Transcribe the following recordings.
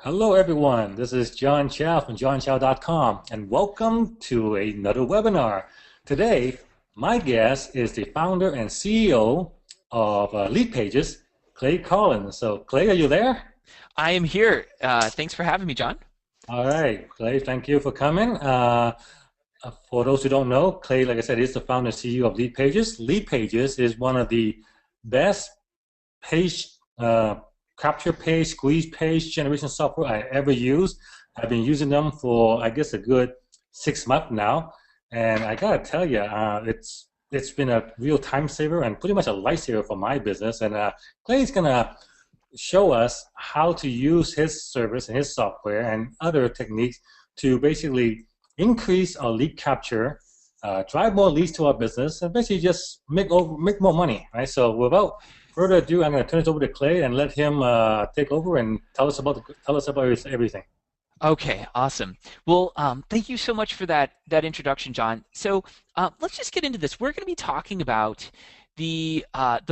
Hello, everyone. This is John Chow from johnchow.com, and welcome to another webinar. Today, my guest is the founder and CEO of LeadPages, Clay Collins. So, Clay, are you there? I am here. Thanks for having me, John. All right, Clay, thank you for coming. For those who don't know, Clay, like I said, is the founder and CEO of LeadPages. LeadPages is one of the best page capture page, squeeze page generation software I ever used. I've been using them for I guess a good 6 months now, and I gotta tell you, it's been a real time saver and pretty much a lifesaver for my business. And Clay's gonna show us how to use his service and his software and other techniques to basically increase our lead capture, drive more leads to our business, and basically just make more money, right? So without further ado, I'm going to turn it over to Clay and let him take over and tell us about everything. Okay, awesome. Well, thank you so much for that introduction, John. So let's just get into this. We're going to be talking about the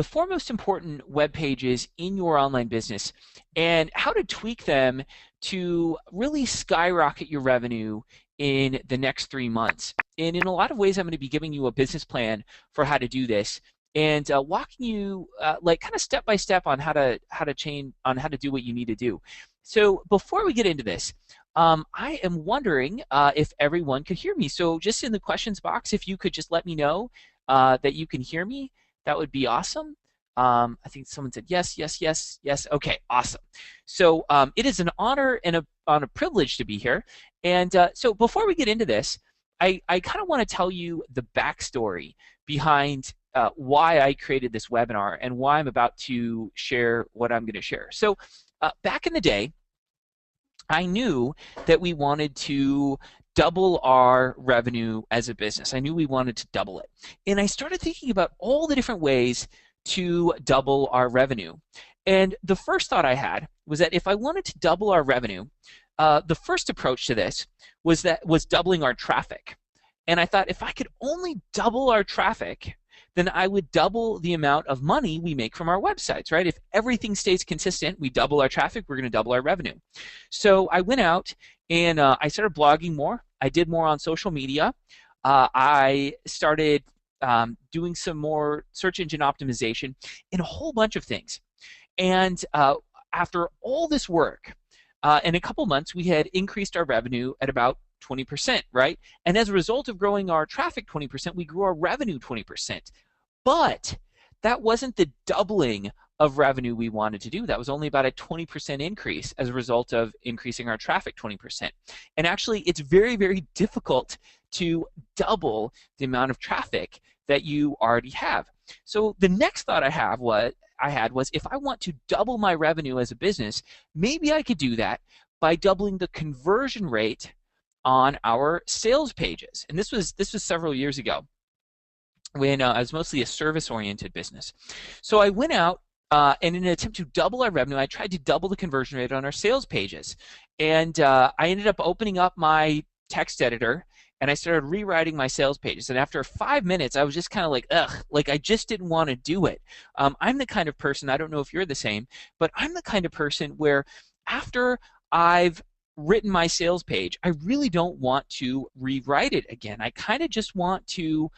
four most important web pages in your online business and how to tweak them to really skyrocket your revenue in the next 3 months. And in a lot of ways, I'm going to be giving you a business plan for how to do this and walking you like kind of step by step on how to change on how to do what you need to do. So before we get into this, I am wondering if everyone could hear me. So just in the questions box, if you could just let me know that you can hear me, that would be awesome. I think someone said yes, yes, yes, yes. Okay, awesome. So it is an honor and a privilege to be here. And so before we get into this, I kind of want to tell you the backstory behind why I created this webinar and why I'm about to share what I'm going to share. So back in the day, I knew that we wanted to double our revenue as a business. I knew we wanted to double it. And I started thinking about all the different ways to double our revenue. And the first thought I had was that if I wanted to double our revenue, the first approach to this was doubling our traffic. And I thought if I could only double our traffic, then I would double the amount of money we make from our websites, right? If everything stays consistent, we double our traffic, we're going to double our revenue. So I went out and I started blogging more. I did more on social media. I started doing some more search engine optimization and a whole bunch of things. And after all this work, in a couple months, we had increased our revenue at about 20%, right? And as a result of growing our traffic 20%, we grew our revenue 20%. But that wasn't the doubling of revenue we wanted to do. That was only about a 20% increase as a result of increasing our traffic 20%. And actually, it's very, very difficult to double the amount of traffic that you already have. So the next thought I had was if I want to double my revenue as a business, maybe I could do that by doubling the conversion rate on our sales pages. And this was several years ago when I was mostly a service-oriented business. So I went out and in an attempt to double our revenue, I tried to double the conversion rate on our sales pages. And I ended up opening up my text editor and I started rewriting my sales pages. And after 5 minutes, I was just kind of like, ugh, like I just didn't want to do it. I'm the kind of person, I don't know if you're the same, but I'm the kind of person where after I've written my sales page, I really don't want to rewrite it again. I kind of just want to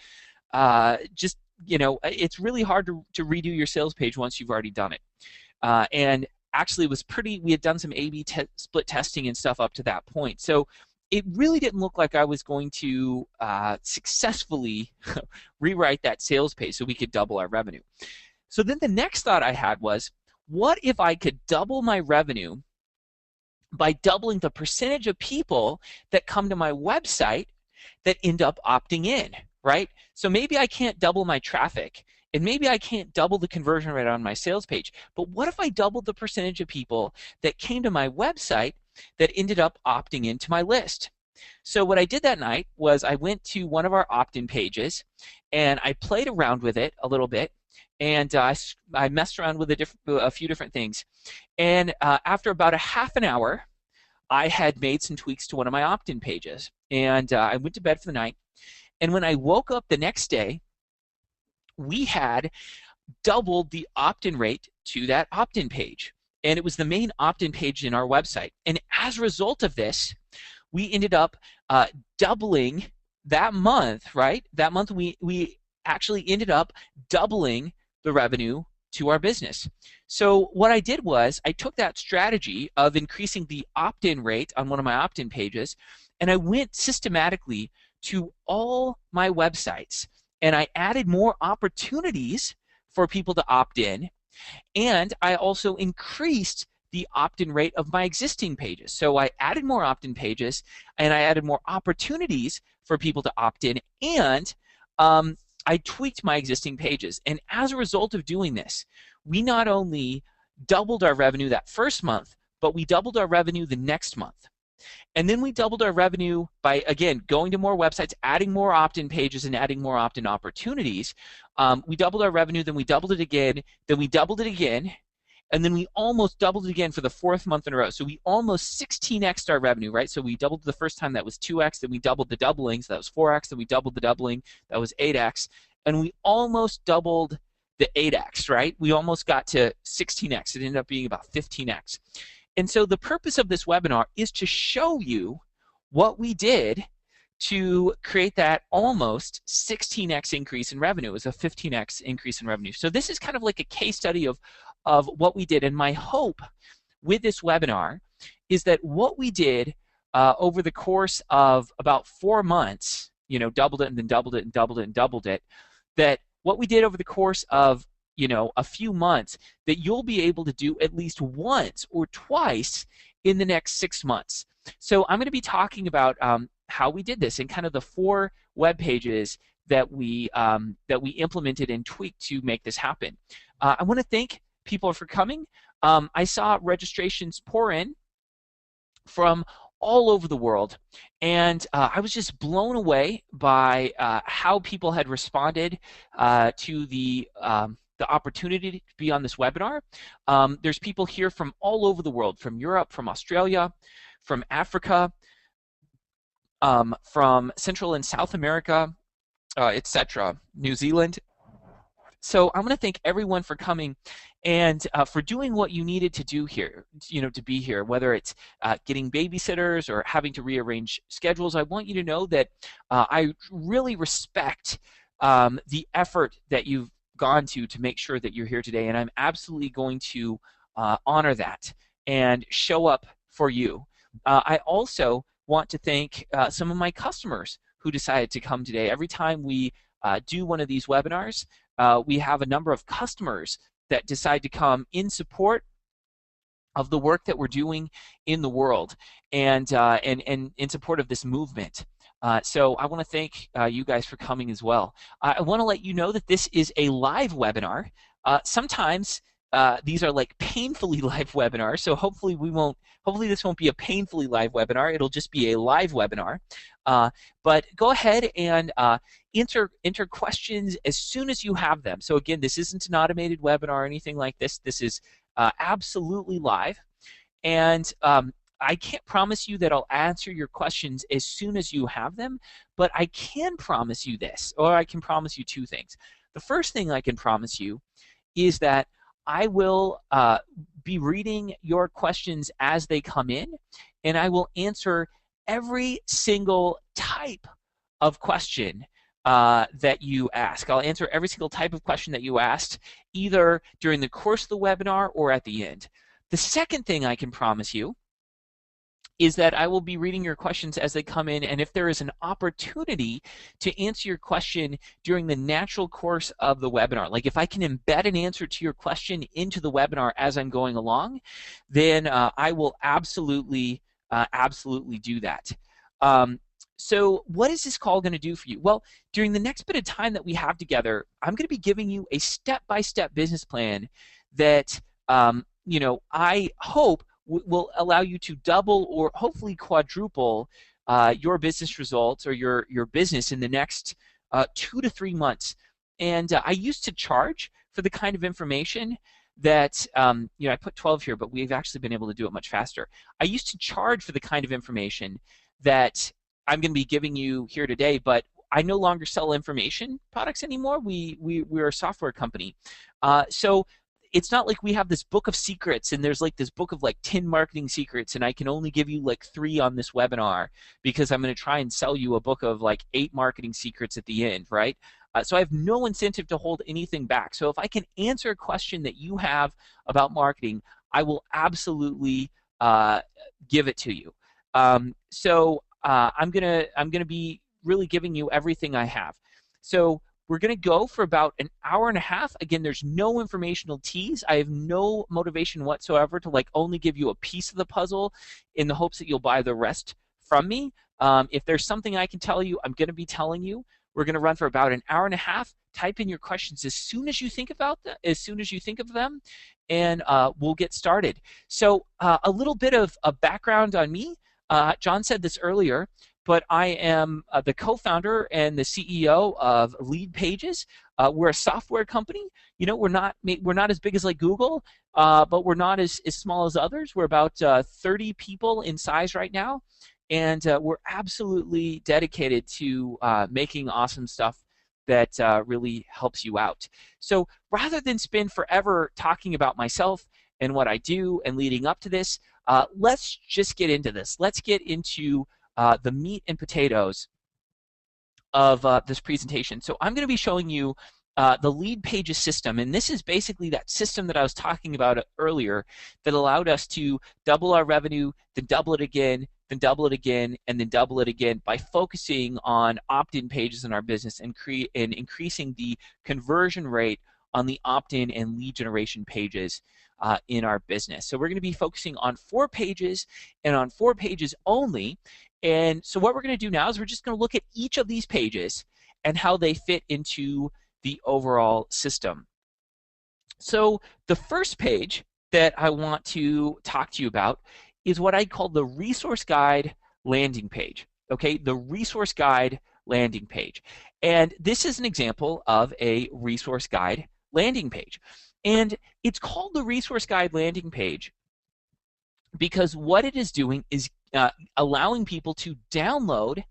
just, it's really hard to redo your sales page once you've already done it. And actually it was we had done some A/B split testing and stuff up to that point. So it really didn't look like I was going to successfully rewrite that sales page so we could double our revenue. So then the next thought I had was, what if I could double my revenue by doubling the percentage of people that come to my website that end up opting in, right? So maybe I can't double my traffic and maybe I can't double the conversion rate on my sales page, but what if I doubled the percentage of people that came to my website that ended up opting into my list? So what I did that night was I went to one of our opt-in pages and I played around with it a little bit and I messed around with a few different things. And after about a half an hour, I had made some tweaks to one of my opt-in pages. And I went to bed for the night. And when I woke up the next day, we had doubled the opt-in rate to that opt-in page. and it was the main opt-in page in our website. And as a result of this, we ended up doubling that month, right? That month we actually ended up doubling the revenue to our business. So what I did was I took that strategy of increasing the opt-in rate on one of my opt-in pages, and I went systematically to all my websites, and I added more opportunities for people to opt in, and I also increased the opt-in rate of my existing pages. So I added more opt-in pages, and I added more opportunities for people to opt in, and I tweaked my existing pages. And as a result of doing this, we not only doubled our revenue that first month, but we doubled our revenue the next month. And then we doubled our revenue by, again, going to more websites, adding more opt-in pages, and adding more opt-in opportunities. We doubled our revenue, then we doubled it again, then we doubled it again, and then we almost doubled it again for the fourth month in a row. So we almost 16x'd our revenue, right? So we doubled the first time, that was 2x, then we doubled the doubling, so that was 4x, then we doubled the doubling, that was 8x, and we almost doubled the 8x, right? We almost got to 16x. It ended up being about 15x. And so the purpose of this webinar is to show you what we did to create that almost 16x increase in revenue. It was a 15x increase in revenue. So this is kind of like a case study of what we did. And my hope with this webinar is that what we did over the course of about 4 months, you know, doubled it and then doubled it and doubled it and doubled it, that what we did over the course of, you know, a few months, that you'll be able to do at least once or twice in the next 6 months. So I'm going to be talking about how we did this and kind of the 4 web pages that we implemented and tweaked to make this happen. I want to thank people for coming. I saw registrations pour in from all over the world, and I was just blown away by how people had responded to the opportunity to be on this webinar. There's people here from all over the world, from Europe, from Australia, from Africa, from Central and South America, etc., New Zealand. So I'm going to thank everyone for coming and for doing what you needed to do here, you know, to be here, whether it's getting babysitters or having to rearrange schedules. I want you to know that I really respect the effort that you've gone to make sure that you're here today, and I'm absolutely going to honor that and show up for you. I also want to thank some of my customers who decided to come today. Every time we do one of these webinars, we have a number of customers that decide to come in support of the work that we're doing in the world, and in support of this movement. So I want to thank you guys for coming as well. I want to let you know that this is a live webinar. Sometimes these are like painfully live webinars, so hopefully this won't be a painfully live webinar. It'll just be a live webinar. But go ahead and enter questions as soon as you have them. So again, this isn't an automated webinar or anything like this. This is absolutely live, and I can't promise you that I'll answer your questions as soon as you have them, but I can promise you this, or I can promise you 2 things. The first thing I can promise you is that I will be reading your questions as they come in, and I will answer every single type of question that you ask. I'll answer every single type of question that you asked, either during the course of the webinar or at the end. The second thing I can promise you is that I will be reading your questions as they come in, and if there is an opportunity to answer your question during the natural course of the webinar, like if I can embed an answer to your question into the webinar as I'm going along, then I will absolutely do that. So what is this call going to do for you? Well, during the next bit of time that we have together, I'm going to be giving you a step-by-step business plan that you know, I hope will allow you to double or hopefully quadruple your business results or your business in the next 2 to 3 months. And I used to charge for the kind of information that, you know, I put 12 here, but we've actually been able to do it much faster. I used to charge for the kind of information that I'm going to be giving you here today, but I no longer sell information products anymore. We're a software company. So it's not like we have this book of secrets and there's like this book of like 10 marketing secrets and I can only give you like 3 on this webinar because I'm going to try and sell you a book of like 8 marketing secrets at the end, right? So I have no incentive to hold anything back. So if I can answer a question that you have about marketing, I will absolutely give it to you. I'm gonna be really giving you everything I have. So we're going to go for about an hour and a half. Again, there's no informational tease. I have no motivation whatsoever to like only give you a piece of the puzzle in the hopes that you'll buy the rest from me. If there's something I can tell you, I'm going to be telling you. We're going to run for about an hour and a half. Type in your questions as soon as you think about them, and we'll get started. So a little bit of a background on me. John said this earlier, but I am the co-founder and the CEO of LeadPages. We're a software company. You know, we're not as big as like Google, but we're not as small as others. We're about 30 people in size right now, and we're absolutely dedicated to making awesome stuff that really helps you out. So rather than spend forever talking about myself and what I do and leading up to this, let's just get into this. Let's get into the meat and potatoes of this presentation. So I'm going to be showing you the LeadPages system, and this is basically that system that I was talking about earlier that allowed us to double our revenue, then double it again, then double it again, and then double it again by focusing on opt-in pages in our business and increasing the conversion rate on the opt-in and lead generation pages in our business. So we're going to be focusing on 4 pages and on 4 pages only. And so what we're going to do now is we're just going to look at each of these pages and how they fit into the overall system. So the first page that I want to talk to you about is what I call the resource guide landing page. Okay, the resource guide landing page. And this is an example of a resource guide landing page. And it's called the resource guide landing page because what it is doing is allowing people to download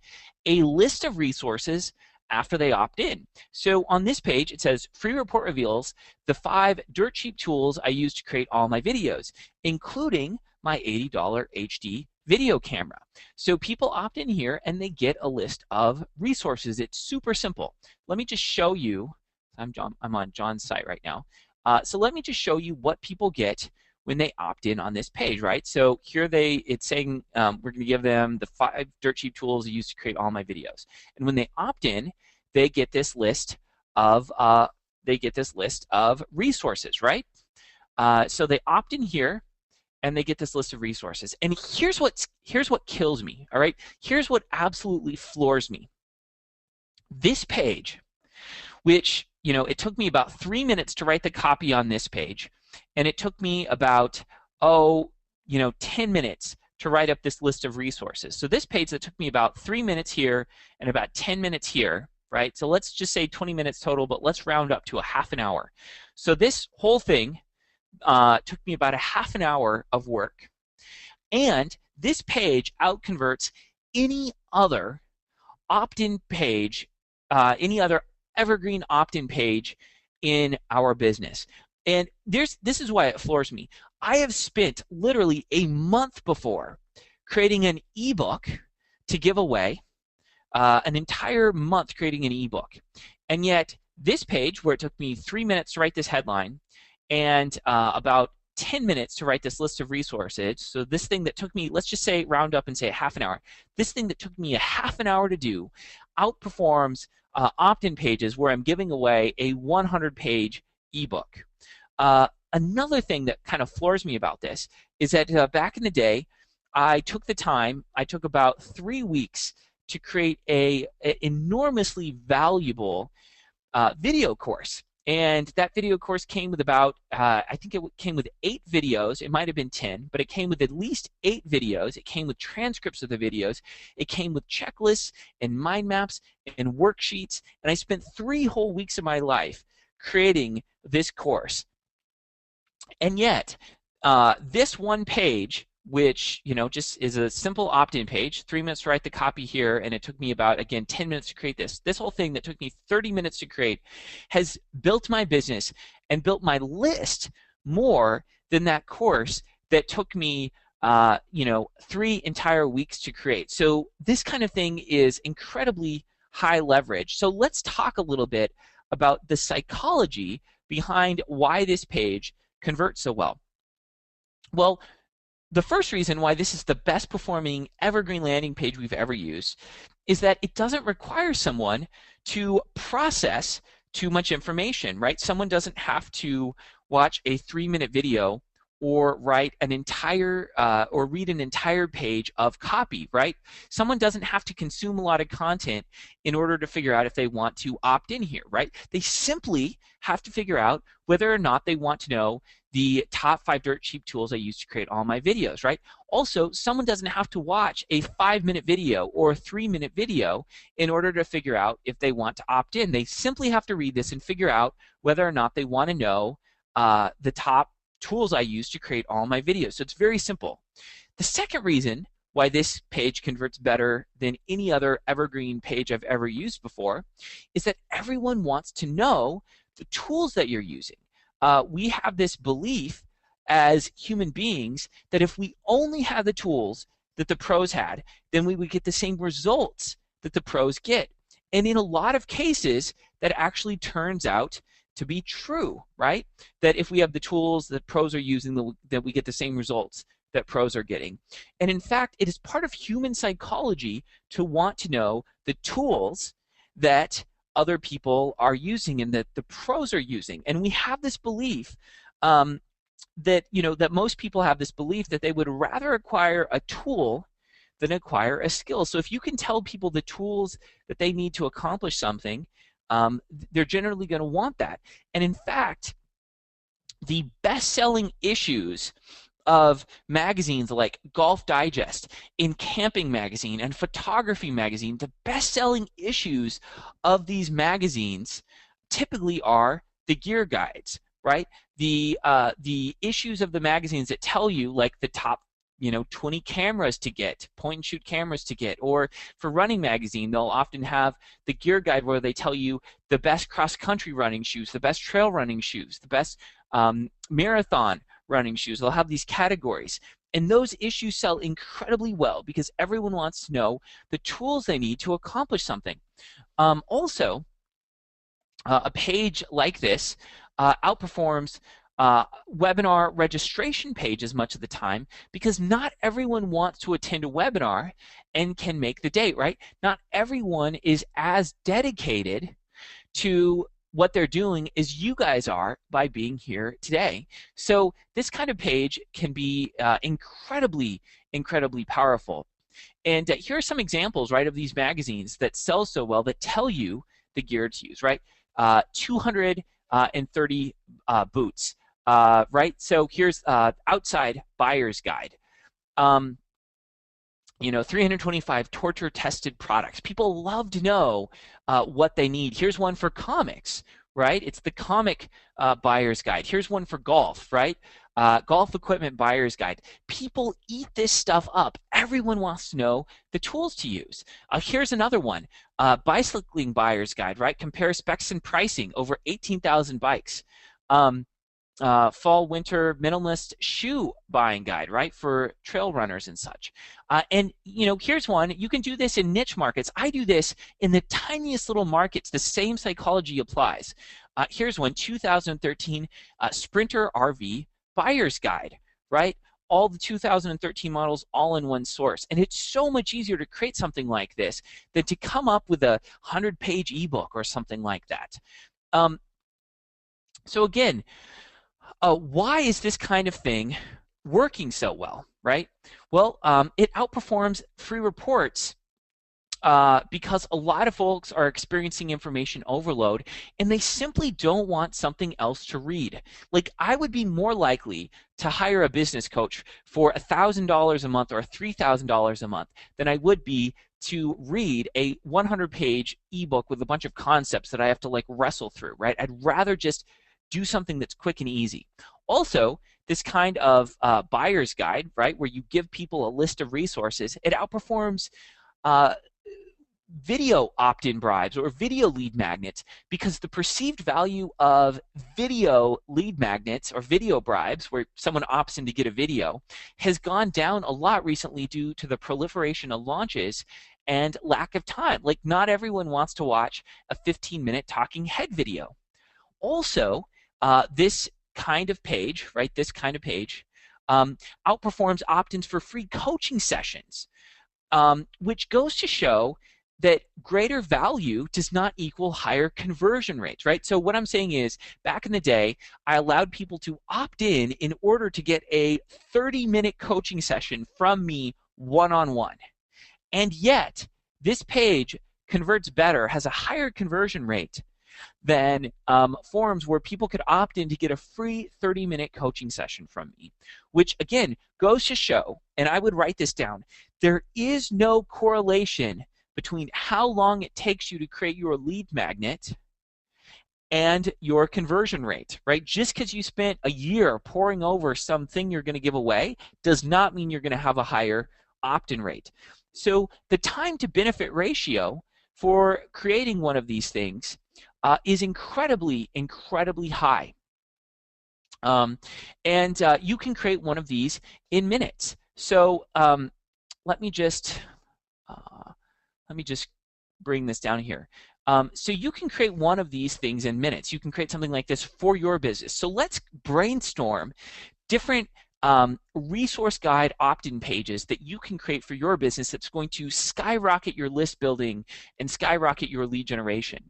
a list of resources after they opt in. So on this page, it says, free report reveals the 5 dirt cheap tools I use to create all my videos, including my $80 HD video camera. So people opt in here and they get a list of resources. It's super simple. Let me just show you. I'm on John's site right now. So let me just show you what people get when they opt in on this page, right? So here it's saying we're going to give them the 5 dirt cheap tools I use to create all my videos. And when they opt in, they get this list of resources, right? So they opt in here, and they get this list of resources. And here's what kills me, all right? Here's what absolutely floors me. This page, which it took me about 3 minutes to write the copy on this page. And it took me about, 10 minutes to write up this list of resources. So this page that took me about 3 minutes here and about 10 minutes here, right? So let's just say 20 minutes total, but let's round up to a half an hour. So this whole thing took me about a half an hour of work. And this page outconverts any other opt-in page, any other evergreen opt-in page in our business. And this is why it floors me. I have spent literally a month before creating an ebook to give away, an entire month creating an ebook. And yet this page, where it took me 3 minutes to write this headline and about 10 minutes to write this list of resources, so this thing that took me, let's just say round up and say a half an hour, this thing that took me a half an hour to do outperforms opt-in pages where I'm giving away a 100-page ebook. Another thing that kind of floors me about this is that back in the day, I took about 3 weeks to create a enormously valuable video course. And that video course came with about, I think it came with 8 videos. It might have been 10, but it came with at least 8 videos. It came with transcripts of the videos. It came with checklists and mind maps and worksheets. And I spent 3 whole weeks of my life creating this course. And yet, this one page, which just is a simple opt-in page, 3 minutes to write the copy here, and it took me about, again, 10 minutes to create this. This whole thing that took me 30 minutes to create has built my business and built my list more than that course that took me 3 entire weeks to create. So this kind of thing is incredibly high leverage. So let's talk a little bit about the psychology behind why this page converts so well. Well, the first reason why this is the best performing evergreen landing page we've ever used is that it doesn't require someone to process too much information, right? Someone doesn't have to watch a 3-minute video or write an entire or read an entire page of copy, right? Someone doesn't have to consume a lot of content in order to figure out if they want to opt in here, right? They simply have to figure out whether or not they want to know the top 5 dirt cheap tools I use to create all my videos, right? Also, someone doesn't have to watch a 5-minute video or a 3-minute video in order to figure out if they want to opt in. They simply have to read this and figure out whether or not they want to know the top tools I use to create all my videos. So it's very simple. The second reason why this page converts better than any other evergreen page I've ever used before is that everyone wants to know the tools that you're using. We have this belief as human beings that if we only had the tools that the pros had, then we would get the same results that the pros get. And in a lot of cases, that actually turns out to be true, right? That if we have the tools that pros are using, that we get the same results that pros are getting. And in fact, it is part of human psychology to want to know the tools that other people are using and that the pros are using. And we have this belief that most people have this belief that they would rather acquire a tool than acquire a skill. So if you can tell people the tools that they need to accomplish something, they're generally going to want that. And in fact, the best-selling issues of magazines like Golf Digest, in Camping Magazine, and Photography Magazine, the best-selling issues of these magazines typically are the gear guides, right? The issues of the magazines that tell you like the top 20 cameras to get, point and shoot cameras to get, or for Running Magazine, they'll often have the gear guide where they tell you the best cross-country running shoes, the best trail running shoes, the best marathon running shoes. They'll have these categories. And those issues sell incredibly well because everyone wants to know the tools they need to accomplish something. Also, a page like this outperforms webinar registration pages much of the time because not everyone wants to attend a webinar and can make the date, right? Not everyone is as dedicated to what they're doing as you guys are by being here today. So this kind of page can be incredibly, incredibly powerful. And here are some examples, right, of these magazines that sell so well that tell you the gear to use, right? 230 boots. Right? So here's outside buyer's guide. 325 torture-tested products. People love to know what they need. Here's one for comics, right? It's the comic buyer's guide. Here's one for golf, right? Golf equipment buyer's guide. People eat this stuff up. Everyone wants to know the tools to use. Here's another one, bicycling buyer's guide, right? Compare specs and pricing, over 18,000 bikes. Fall winter minimalist shoe buying guide, right, for trail runners and such. And here's one. You can do this in niche markets. I do this in the tiniest little markets. The same psychology applies. Here's one, 2013 Sprinter RV buyer's guide, right? All the 2013 models all in one source. And it's so much easier to create something like this than to come up with a 100-page ebook or something like that. So again, why is this kind of thing working so well, right? Well, it outperforms free reports because a lot of folks are experiencing information overload and they simply don't want something else to read. Like, I would be more likely to hire a business coach for $1,000 a month or $3,000 a month than I would be to read a 100-page ebook with a bunch of concepts that I have to like wrestle through, right? I'd rather just do something that's quick and easy. Also, this kind of buyer's guide, right, where you give people a list of resources, it outperforms video opt-in bribes or video lead magnets, because the perceived value of video lead magnets or video bribes, where someone opts in to get a video, has gone down a lot recently due to the proliferation of launches and lack of time. Like, not everyone wants to watch a 15-minute talking head video. Also, this kind of page, right, this kind of page, outperforms opt-ins for free coaching sessions, which goes to show that greater value does not equal higher conversion rates, right? So what I'm saying is, back in the day, I allowed people to opt in order to get a 30-minute coaching session from me one-on-one. And yet, this page converts better, has a higher conversion rate than forums where people could opt in to get a free 30-minute coaching session from me, which again goes to show, and I would write this down, there is no correlation between how long it takes you to create your lead magnet and your conversion rate, right? Just because you spent a year poring over something you're going to give away does not mean you're going to have a higher opt-in rate. So the time to benefit ratio for creating one of these things is incredibly, incredibly high. You can create one of these in minutes. So let me just bring this down here. So you can create one of these things in minutes. You can create something like this for your business. So let's brainstorm different resource guide opt-in pages that you can create for your business that's going to skyrocket your list building and skyrocket your lead generation.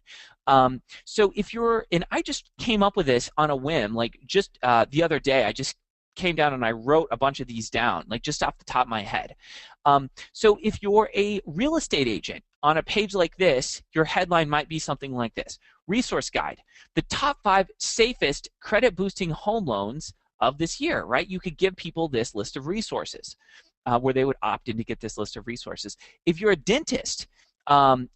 So if you're, and I just came up with this on a whim, like just the other day, I just came down and I wrote a bunch of these down, like just off the top of my head. So if you're a real estate agent, on a page like this, your headline might be something like this: Resource Guide, the top 5 safest credit boosting home loans of this year, right? You could give people this list of resources where they would opt in to get this list of resources. If you're a dentist,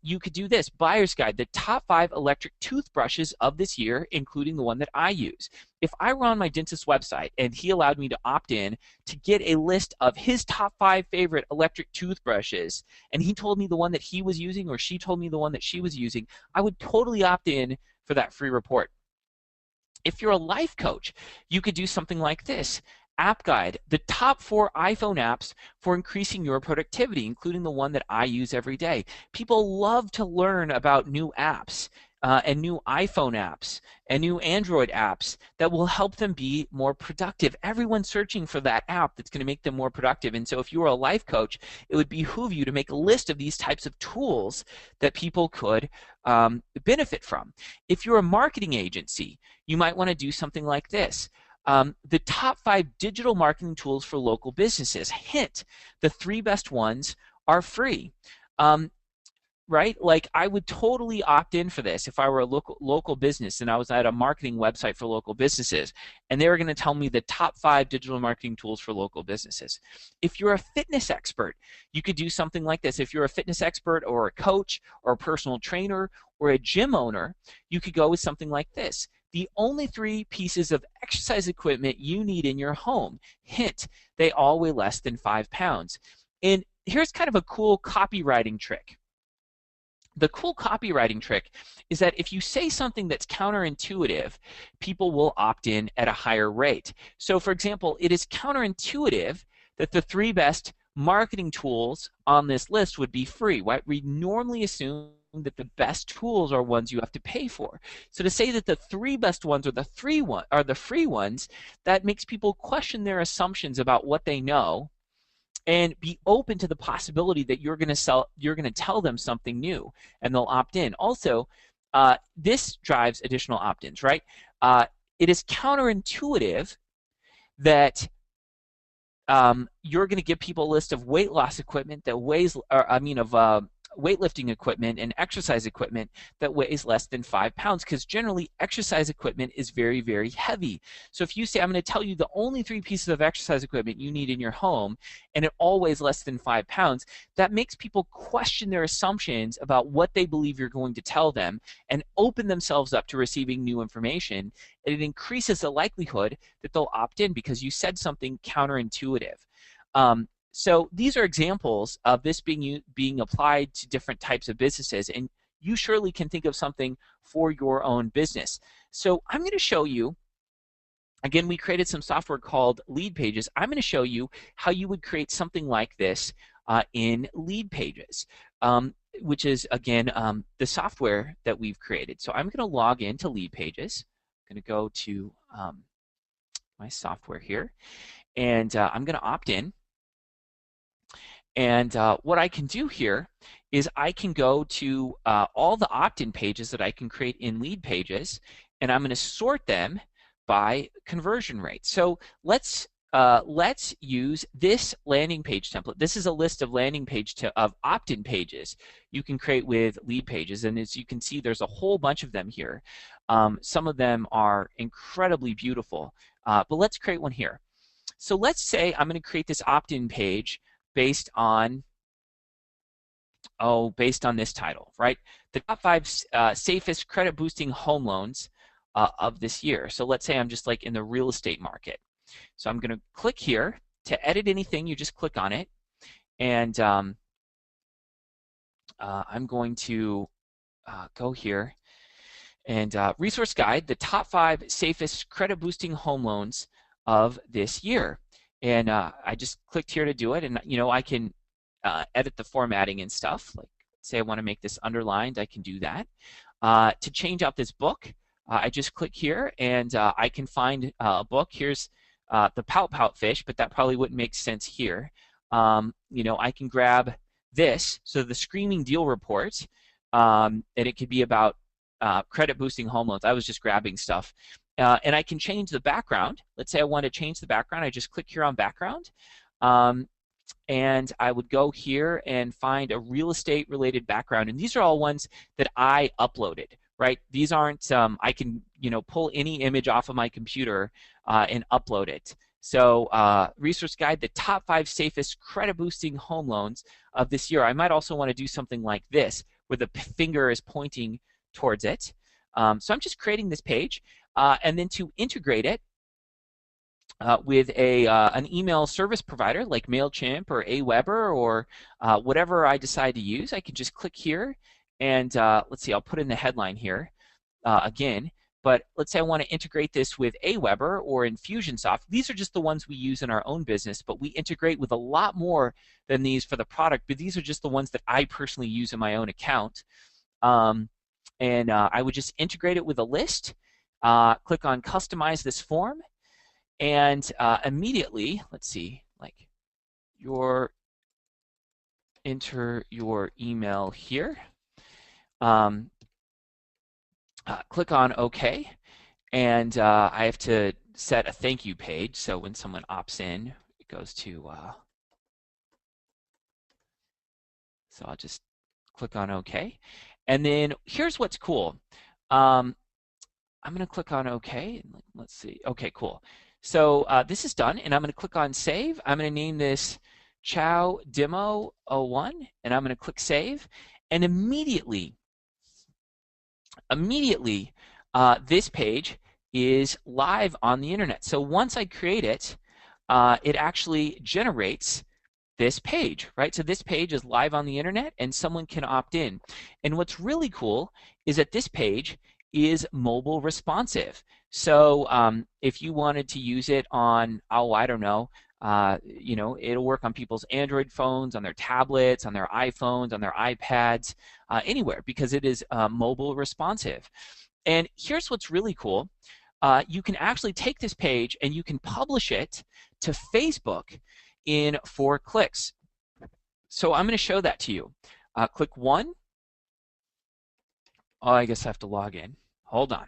you could do this: Buyer's Guide, the top 5 electric toothbrushes of this year, including the one that I use. If I were on my dentist's website and he allowed me to opt in to get a list of his top 5 favorite electric toothbrushes, and he told me the one that he was using or she told me the one that she was using, I would totally opt in for that free report. If you're a life coach, you could do something like this: App Guide, the top 4 iPhone apps for increasing your productivity, including the one that I use every day. People love to learn about new apps and new iPhone apps and new Android apps that will help them be more productive. Everyone's searching for that app that's going to make them more productive. And so if you were a life coach, it would behoove you to make a list of these types of tools that people could benefit from. If you're a marketing agency, you might want to do something like this: the top 5 digital marketing tools for local businesses. Hint, the 3 best ones are free. Right? Like, I would totally opt in for this if I were a local business and I was at a marketing website for local businesses, and they were going to tell me the top 5 digital marketing tools for local businesses. If you're a fitness expert, you could do something like this. If you're a fitness expert or a coach or a personal trainer or a gym owner, you could go with something like this: the only 3 pieces of exercise equipment you need in your home. Hint, they all weigh less than 5 pounds. And here's kind of a cool copywriting trick. The cool copywriting trick is that if you say something that's counterintuitive, people will opt in at a higher rate. So for example, it is counterintuitive that the 3 best marketing tools on this list would be free, right? We normally assume that the best tools are ones you have to pay for. So to say that the 3 best ones are the free ones, that makes people question their assumptions about what they know and be open to the possibility that you're going to tell them something new, and they'll opt in. Also, this drives additional opt-ins, right? It is counterintuitive that you're going to give people a list of weight loss equipment that weighs, weightlifting equipment and exercise equipment that weighs less than 5 pounds, because generally exercise equipment is very, very heavy. So if you say, I'm going to tell you the only 3 pieces of exercise equipment you need in your home, and it all weighs less than 5 pounds, that makes people question their assumptions about what they believe you're going to tell them and open themselves up to receiving new information. And it increases the likelihood that they'll opt in because you said something counterintuitive. so these are examples of this being applied to different types of businesses, and you surely can think of something for your own business. So I'm going to show you, again, we created some software called LeadPages. I'm going to show you how you would create something like this in LeadPages, which is, again, the software that we've created. So I'm going to log into LeadPages. I'm going to go to my software here, and I'm going to opt in. And what I can do here is I can go to all the opt-in pages that I can create in LeadPages, and I'm going to sort them by conversion rate. So let's use this landing page template. This is a list of landing page of opt-in pages you can create with LeadPages, and as you can see, there's a whole bunch of them here. Some of them are incredibly beautiful, but let's create one here. So let's say I'm going to create this opt-in page based on this title, right? The top 5 safest credit boosting home loans of this year. So let's say I'm just like in the real estate market. So I'm going to click here to edit anything. You just click on it, and I'm going to go here and resource guide, the top 5 safest credit boosting home loans of this year. And I just clicked here to do it, and I can edit the formatting and stuff. Like, say I want to make this underlined, I can do that. To change out this book, I just click here, and I can find a book. Here's the Pout Pout Fish, but that probably wouldn't make sense here. I can grab this, so the Screaming Deal Report, and it could be about credit boosting home loans. I was just grabbing stuff. And I can change the background. Let's say I want to change the background. I just click here on background. And I would go here and find a real estate related background. And these are all ones that I uploaded, right? These aren't, I can, pull any image off of my computer and upload it. So resource guide, the top 5 safest credit boosting home loans of this year. I might also want to do something like this, where the finger is pointing towards it. So I'm just creating this page. And then to integrate it with an email service provider like MailChimp or Aweber or whatever I decide to use, I can just click here, and let's see, I'll put in the headline here again. But let's say I want to integrate this with Aweber or Infusionsoft. These are just the ones we use in our own business, but we integrate with a lot more than these for the product. But these are just the ones that I personally use in my own account. And I would just integrate it with a list. Click on customize this form, and immediately, let's see, like enter your email here. Click on OK, and I have to set a thank you page, so when someone opts in, it goes to, so I'll just click on OK. And then here's what's cool. I'm going to click on OK. Let's see. Okay, cool. So this is done, and I'm going to click on Save. I'm going to name this Chow Demo 01, and I'm going to click Save. And immediately, this page is live on the internet. So once I create it, it actually generates this page, right? So this page is live on the internet, and someone can opt in. And what's really cool is that this page is mobile responsive. So if you wanted to use it on, I don't know, it'll work on people's Android phones, on their tablets, on their iPhones, on their iPads, anywhere, because it is mobile responsive. And here's what's really cool. You can actually take this page and you can publish it to Facebook in 4 clicks. So I'm going to show that to you. Click 1. Oh, I guess I have to log in. Hold on.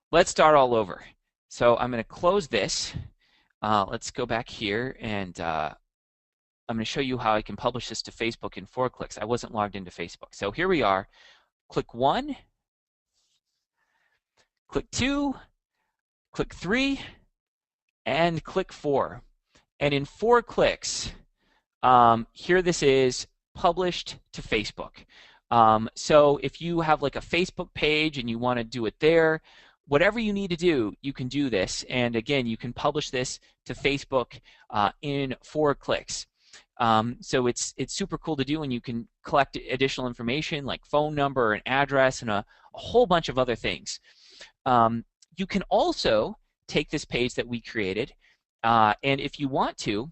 Let's start all over. So I'm going to close this. Let's go back here, and I'm going to show you how I can publish this to Facebook in 4 clicks. I wasn't logged into Facebook. So here we are. Click 1, click 2, click 3, and click 4. And in 4 clicks, here this is published to Facebook. So if you have like a Facebook page and you want to do it there, whatever you need to do, you can do this. And again, you can publish this to Facebook in 4 clicks. So it's super cool to do, and you can collect additional information like phone number and address and a whole bunch of other things. You can also take this page that we created, and if you want to,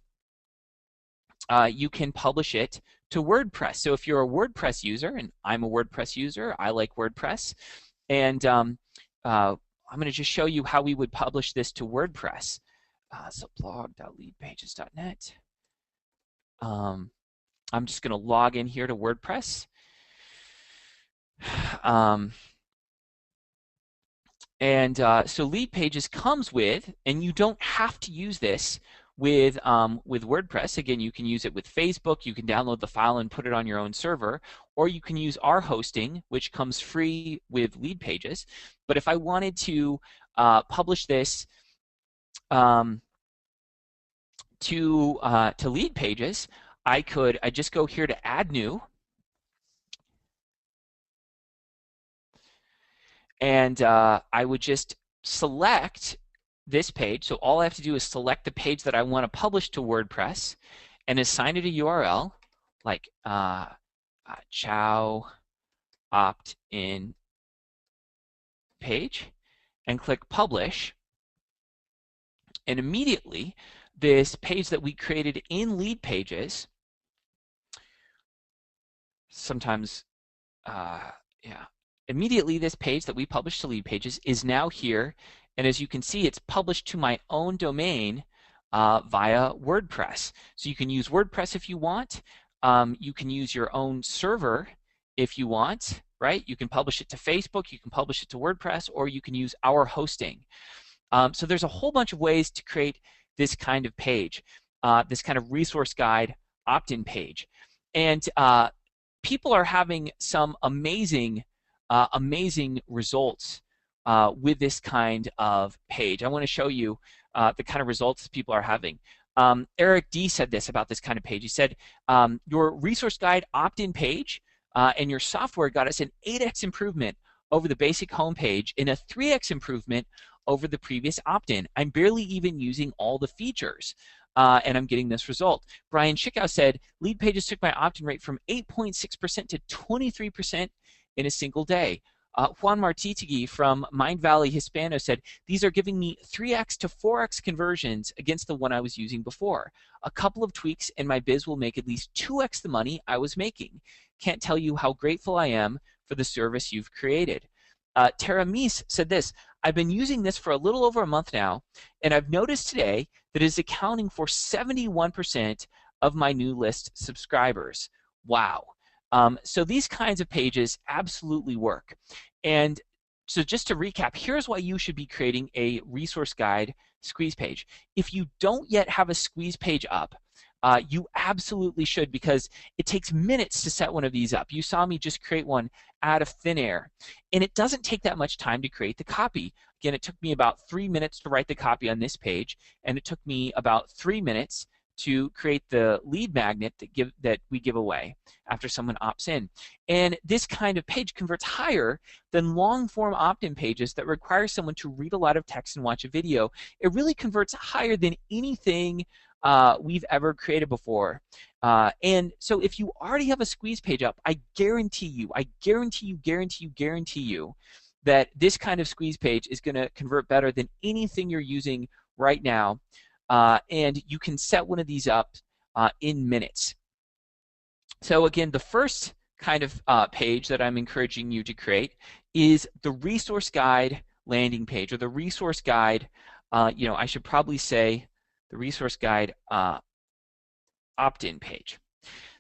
you can publish it to WordPress. So if you're a WordPress user, and I'm a WordPress user, I like WordPress, and I'm going to just show you how we would publish this to WordPress. So blog.leadpages.net. I'm just going to log in here to WordPress. So LeadPages comes with, and you don't have to use this with WordPress. Again, you can use it with Facebook. You can download the file and put it on your own server, or you can use our hosting, which comes free with LeadPages. But if I wanted to publish this to LeadPages, I just go here to Add New, and I would just select this page. So all I have to do is select the page that I want to publish to WordPress and assign it a URL like Chow opt-in page, and click Publish. And immediately, this page that we created in LeadPages, immediately this page that we published to LeadPages is now here. And as you can see, it's published to my own domain via WordPress. So you can use WordPress if you want. You can use your own server if you want, right? You can publish it to Facebook, you can publish it to WordPress, or you can use our hosting. So there's a whole bunch of ways to create this kind of page, this kind of resource guide opt-in page. And people are having some amazing results with this kind of page. I want to show you the kind of results people are having. Eric D said this about this kind of page. He said, your resource guide opt-in page and your software got us an 8x improvement over the basic homepage and a 3x improvement over the previous opt-in. I'm barely even using all the features. And I'm getting this result. Brian Schickow said, LeadPages took my opt-in rate from 8.6% to 23% in a single day. Juan Martitigui from Mind Valley Hispano said, these are giving me 3x to 4x conversions against the one I was using before. A couple of tweaks and my biz will make at least 2x the money I was making. Can't tell you how grateful I am for the service you've created. Tara Meese said this, I've been using this for a little over a month now, and I've noticed today that it is accounting for 71% of my new list subscribers. Wow. So these kinds of pages absolutely work. And so just to recap, here's why you should be creating a resource guide squeeze page. If you don't yet have a squeeze page up, you absolutely should, because it takes minutes to set one of these up. You saw me just create one out of thin air, and it doesn't take that much time to create the copy. Again, it took me about 3 minutes to write the copy on this page, and it took me about 3 minutes to create the lead magnet that we give away after someone opts in. And this kind of page converts higher than long-form opt-in pages that require someone to read a lot of text and watch a video. It really converts higher than anything we've ever created before. And so if you already have a squeeze page up, I guarantee you that this kind of squeeze page is going to convert better than anything you're using right now. And you can set one of these up in minutes. So again, the first kind of page that I'm encouraging you to create is the resource guide landing page, or the resource guide, I should probably say the resource guide opt-in page.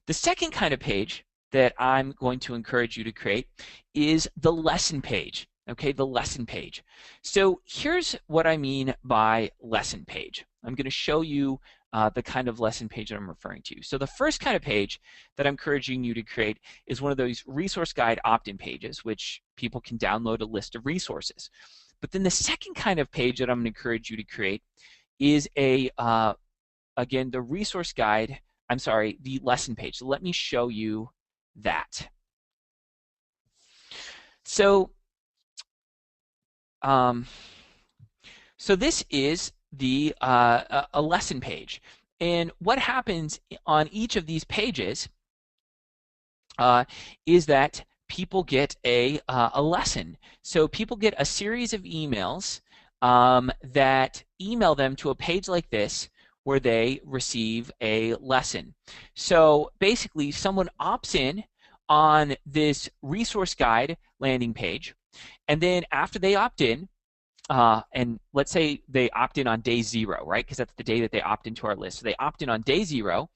The second kind of page that I'm going to encourage you to create is the lesson page. Okay, the lesson page. So here's what I mean by lesson page. I'm going to show you the kind of lesson page that I'm referring to. So the first kind of page that I'm encouraging you to create is one of those resource guide opt-in pages, which people can download a list of resources. But then the second kind of page that I'm going to encourage you to create is again, the resource guide, the lesson page. So let me show you that. So so this is the a lesson page. And what happens on each of these pages is that people get a lesson. So people get a series of emails that email them to a page like this where they receive a lesson. So basically, someone opts in on this resource guide landing page, and then after they opt in, and let's say they opt in on day 0, right? Because that's the day that they opt into our list. So they opt in on day 0,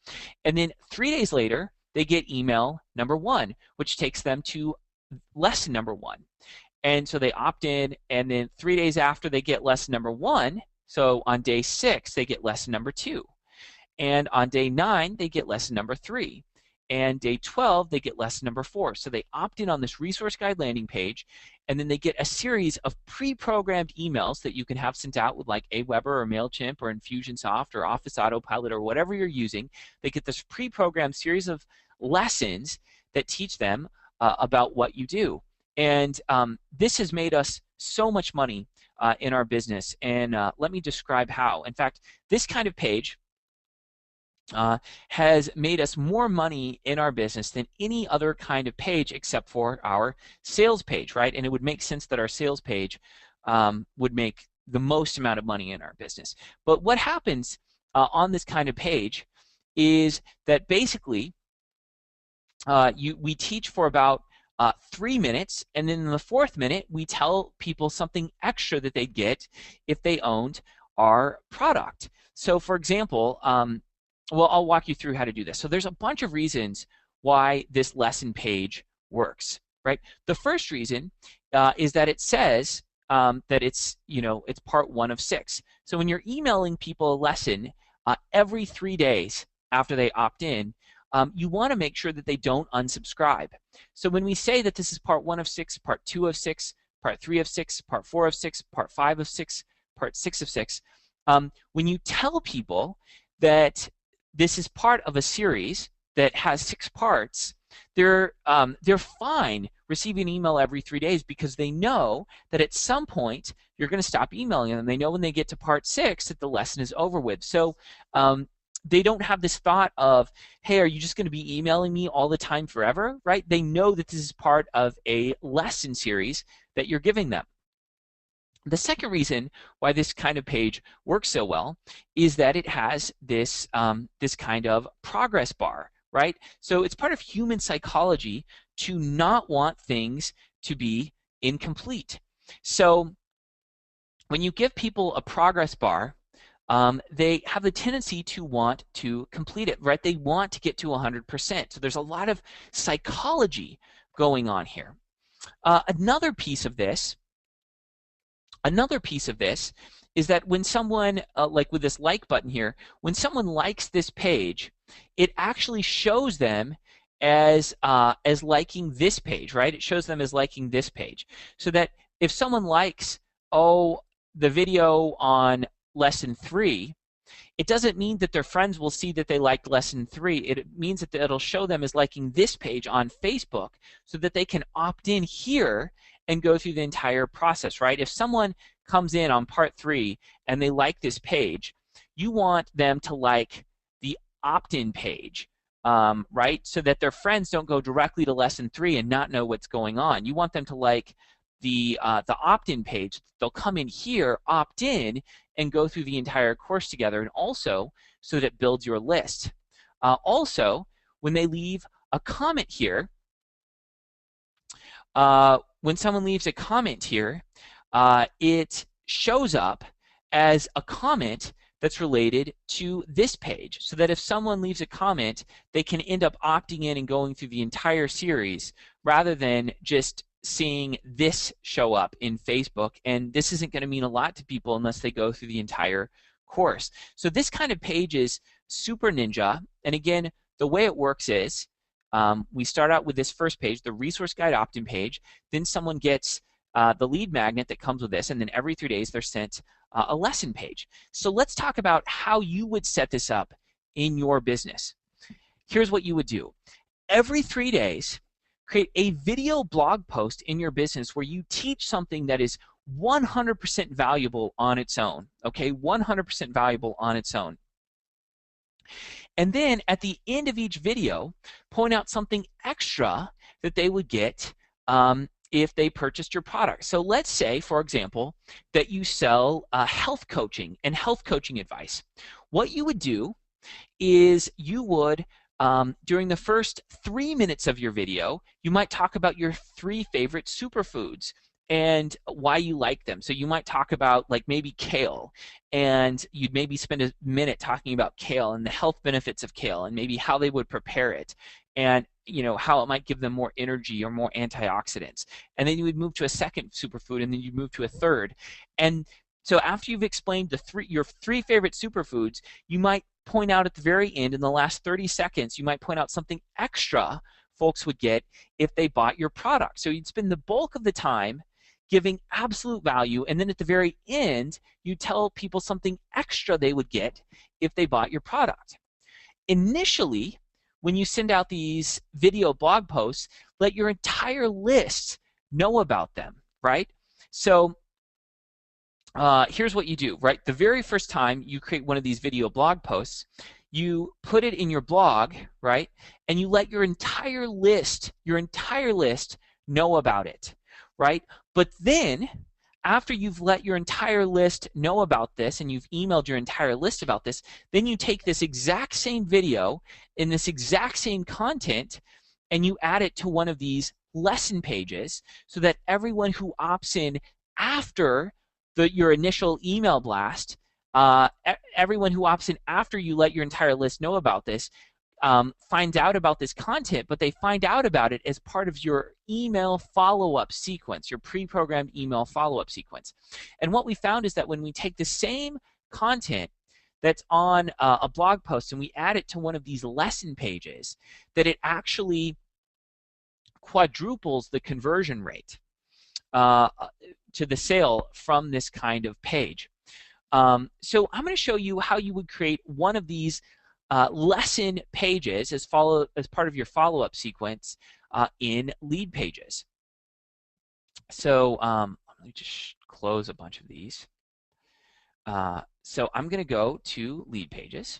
and then 3 days later, they get email number 1, which takes them to lesson number 1. And so they opt in, and then 3 days after they get lesson number 1, so on day 6, they get lesson number 2. And on day 9, they get lesson number 3. And day 12, they get lesson number 4. So they opt in on this resource guide landing page, and then they get a series of pre-programmed emails that you can have sent out with like Aweber or MailChimp or Infusionsoft or Office Autopilot or whatever you're using. They get this pre-programmed series of lessons that teach them about what you do. And this has made us so much money in our business. And let me describe how. In fact, this kind of page has made us more money in our business than any other kind of page except for our sales page, right? And it would make sense that our sales page would make the most amount of money in our business. But what happens on this kind of page is that basically we teach for about 3 minutes, and then in the 4th minute, we tell people something extra that they'd get if they owned our product. So for example, well, I'll walk you through how to do this. So there's a bunch of reasons why this lesson page works, right? The first reason is that it says that it's part 1 of 6. So when you're emailing people a lesson every 3 days after they opt in, you want to make sure that they don't unsubscribe. So when we say that this is part 1 of 6, part 2 of 6, part 3 of 6, part 4 of 6, part 5 of 6, part 6 of 6, when you tell people that this is part of a series that has 6 parts, they're fine receiving an email every 3 days because they know that at some point you're going to stop emailing them. They know when they get to part 6 that the lesson is over with. So they don't have this thought of, hey, are you just going to be emailing me all the time forever, right? They know that this is part of a lesson series that you're giving them. The second reason why this kind of page works so well is that it has this, this kind of progress bar, right? So it's part of human psychology to not want things to be incomplete. So when you give people a progress bar, they have the tendency to want to complete it, right? They want to get to 100%. So there's a lot of psychology going on here. Another piece of this is that when someone, like with this like button here, when someone likes this page, it actually shows them as liking this page, right? It shows them as liking this page. So that if someone likes, the video on lesson 3, it doesn't mean that their friends will see that they liked lesson 3. It means that it'll show them as liking this page on Facebook so that they can opt in here and go through the entire process, right? If someone comes in on part 3 and they like this page, you want them to like the opt-in page, right? So that their friends don't go directly to lesson 3 and not know what's going on. You want them to like the opt-in page. They'll come in here, opt in, and go through the entire course together, and also so that it builds your list. Also, when they leave a comment here, when someone leaves a comment here, it shows up as a comment that's related to this page, so that if someone leaves a comment, they can end up opting in and going through the entire series rather than just seeing this show up in Facebook. And this isn't going to mean a lot to people unless they go through the entire course. So this kind of page is super ninja. And again, the way it works is we start out with this first page, the resource guide opt-in page. Then someone gets the lead magnet that comes with this, and then every 3 days they're sent a lesson page. So let's talk about how you would set this up in your business. Here's what you would do. Every 3 days, create a video blog post in your business where you teach something that is 100% valuable on its own. Okay, 100% valuable on its own. And then at the end of each video, point out something extra that they would get if they purchased your product. So let's say, for example, that you sell health coaching and health coaching advice. What you would do is you would, during the first 3 minutes of your video, you might talk about your 3 favorite superfoods and why you like them. So you might talk about like maybe kale, and you'd maybe spend a minute talking about kale and the health benefits of kale and maybe how they would prepare it, and how it might give them more energy or more antioxidants. And then you would move to a second superfood, and then you'd move to a third. And so after you've explained your 3 favorite superfoods, you might point out at the very end, in the last 30 seconds, you might point out something extra folks would get if they bought your product. So you'd spend the bulk of the time giving absolute value, and then at the very end, you tell people something extra they would get if they bought your product. Initially, when you send out these video blog posts, let your entire list know about them, right? So here's what you do, right? The very first time you create one of these video blog posts, you put it in your blog, right? And you let your entire list know about it, right? But then, after you've let your entire list know about this and you've emailed your entire list about this, then you take this exact same video in this exact same content and you add it to one of these lesson pages so that everyone who opts in after your initial email blast, everyone who opts in after you let your entire list know about this, finds out about this content, but they find out about it as part of your email follow-up sequence, your pre-programmed email follow-up sequence. And what we found is that when we take the same content that's on a blog post and we add it to one of these lesson pages, that it actually quadruples the conversion rate to the sale from this kind of page. So I'm going to show you how you would create one of these lesson pages as part of your follow-up sequence in LeadPages. So let me just close a bunch of these. So I'm going to go to LeadPages,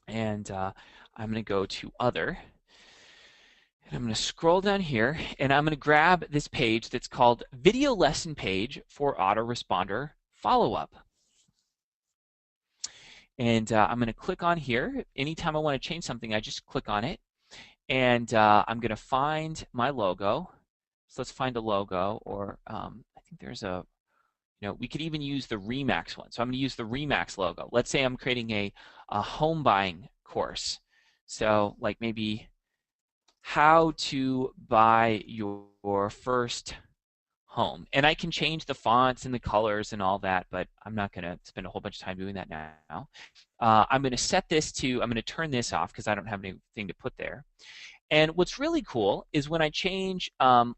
and I'm going to go to Other. And I'm going to scroll down here, and I'm going to grab this page that's called Video Lesson Page for Autoresponder Follow-Up. And I'm going to click on here. Anytime I want to change something, I just click on it. And I'm going to find my logo. So let's find a logo, or I think there's a, we could even use the Remax one. So I'm going to use the Remax logo. Let's say I'm creating a home buying course. So like maybe how to buy your first home. And I can change the fonts and the colors and all that, but I'm not going to spend a whole bunch of time doing that now. I'm going to set this to, I'm going to turn this off because I don't have anything to put there. And what's really cool is when I change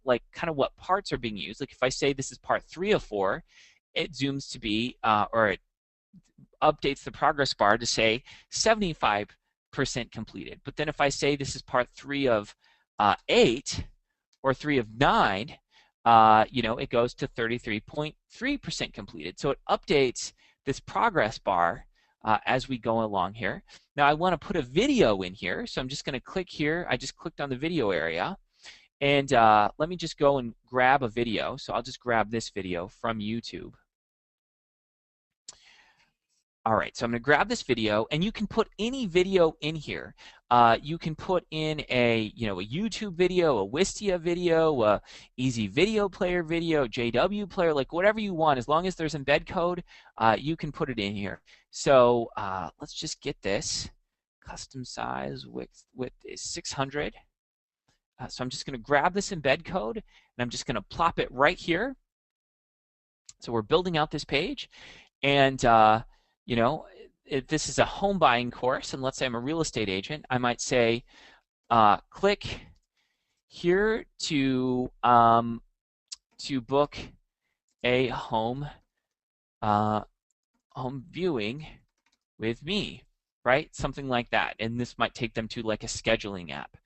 like kind of what parts are being used, like if I say this is part 3 of 4, it zooms to be, or it updates the progress bar to say 75% completed. But then if I say this is part 3 of 8 or 3 of 9, it goes to 33.3% completed. So it updates this progress bar as we go along here. Now I want to put a video in here, so I'm just going to click here. I just clicked on the video area, and let me just go and grab a video. So I'll just grab this video from YouTube. All right, so I'm going to grab this video, and you can put any video in here. You can put in a YouTube video, a Wistia video, a Easy Video Player video, JW Player, like whatever you want. As long as there's embed code, you can put it in here. So let's just get this. Custom size width is 600. So I'm just going to grab this embed code, and I'm just going to plop it right here. So we're building out this page, and if this is a home buying course, and let's say I'm a real estate agent, I might say, click here to book a home viewing with me, right? Something like that. And this might take them to like a scheduling app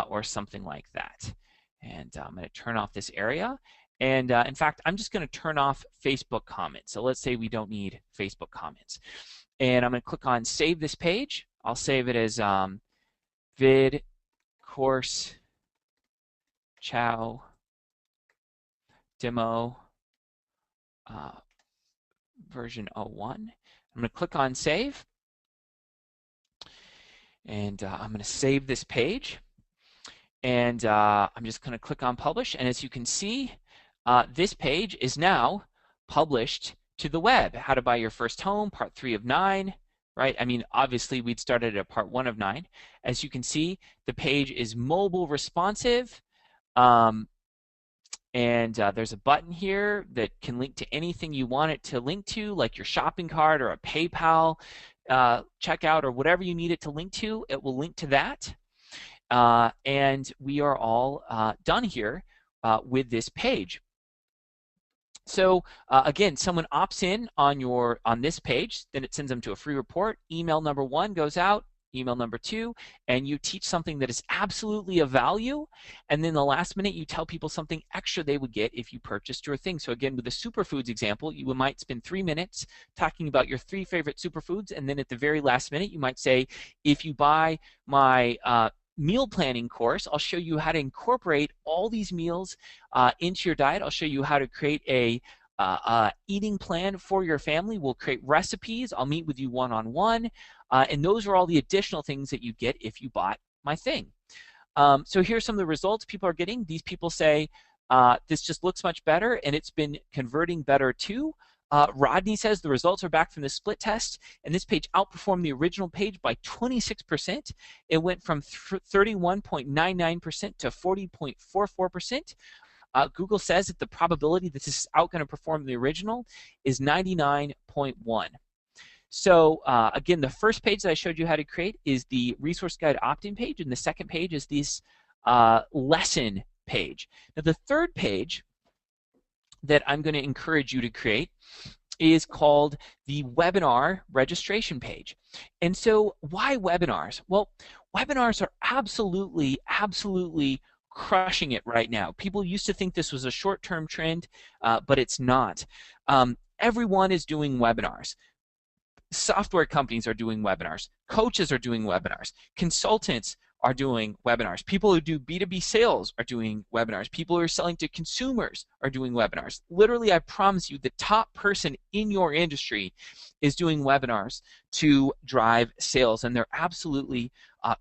or something like that. And I'm going to turn off this area. And in fact, I'm just going to turn off Facebook comments. So let's say we don't need Facebook comments. And I'm going to click on Save This Page. I'll save it as vid course Chow demo version 01. I'm going to click on Save. And I'm going to save this page. And I'm just going to click on Publish. And as you can see, this page is now published to the web. How to Buy Your First Home, Part 3 of 9. Right? I mean, obviously, we'd started at Part 1 of 9. As you can see, the page is mobile responsive. And there's a button here that can link to anything you want it to link to, like your shopping cart or a PayPal checkout or whatever you need it to link to. It will link to that. And we are all done here with this page. So again, someone opts in on this page, then it sends them to a free report. Email number 1 goes out, email number 2, and you teach something that is absolutely of value, and then the last minute you tell people something extra they would get if you purchased your thing. So again, with the superfoods example, you might spend 3 minutes talking about your 3 favorite superfoods, and then at the very last minute you might say, if you buy my meal planning course, I'll show you how to incorporate all these meals into your diet. I'll show you how to create a eating plan for your family. We'll create recipes. I'll meet with you one-on-one. And those are all the additional things that you get if you bought my thing. So here's some of the results people are getting. These people say, this just looks much better, and it's been converting better too. Rodney says the results are back from the split test, and this page outperformed the original page by 26%. It went from 31.99% to 40.44%. Google says that the probability that this is out going to perform the original is 99.1. So again, the first page that I showed you how to create is the resource guide opt-in page, and the second page is this lesson page. Now the third page that I'm going to encourage you to create is called the webinar registration page. And so why webinars? Well, webinars are absolutely crushing it right now. People used to think this was a short-term trend, but it's not. Everyone is doing webinars. Software companies are doing webinars. Coaches are doing webinars. Consultants are doing webinars. People who do B2B sales are doing webinars. People who are selling to consumers are doing webinars. Literally, I promise you, the top person in your industry is doing webinars to drive sales, and they're absolutely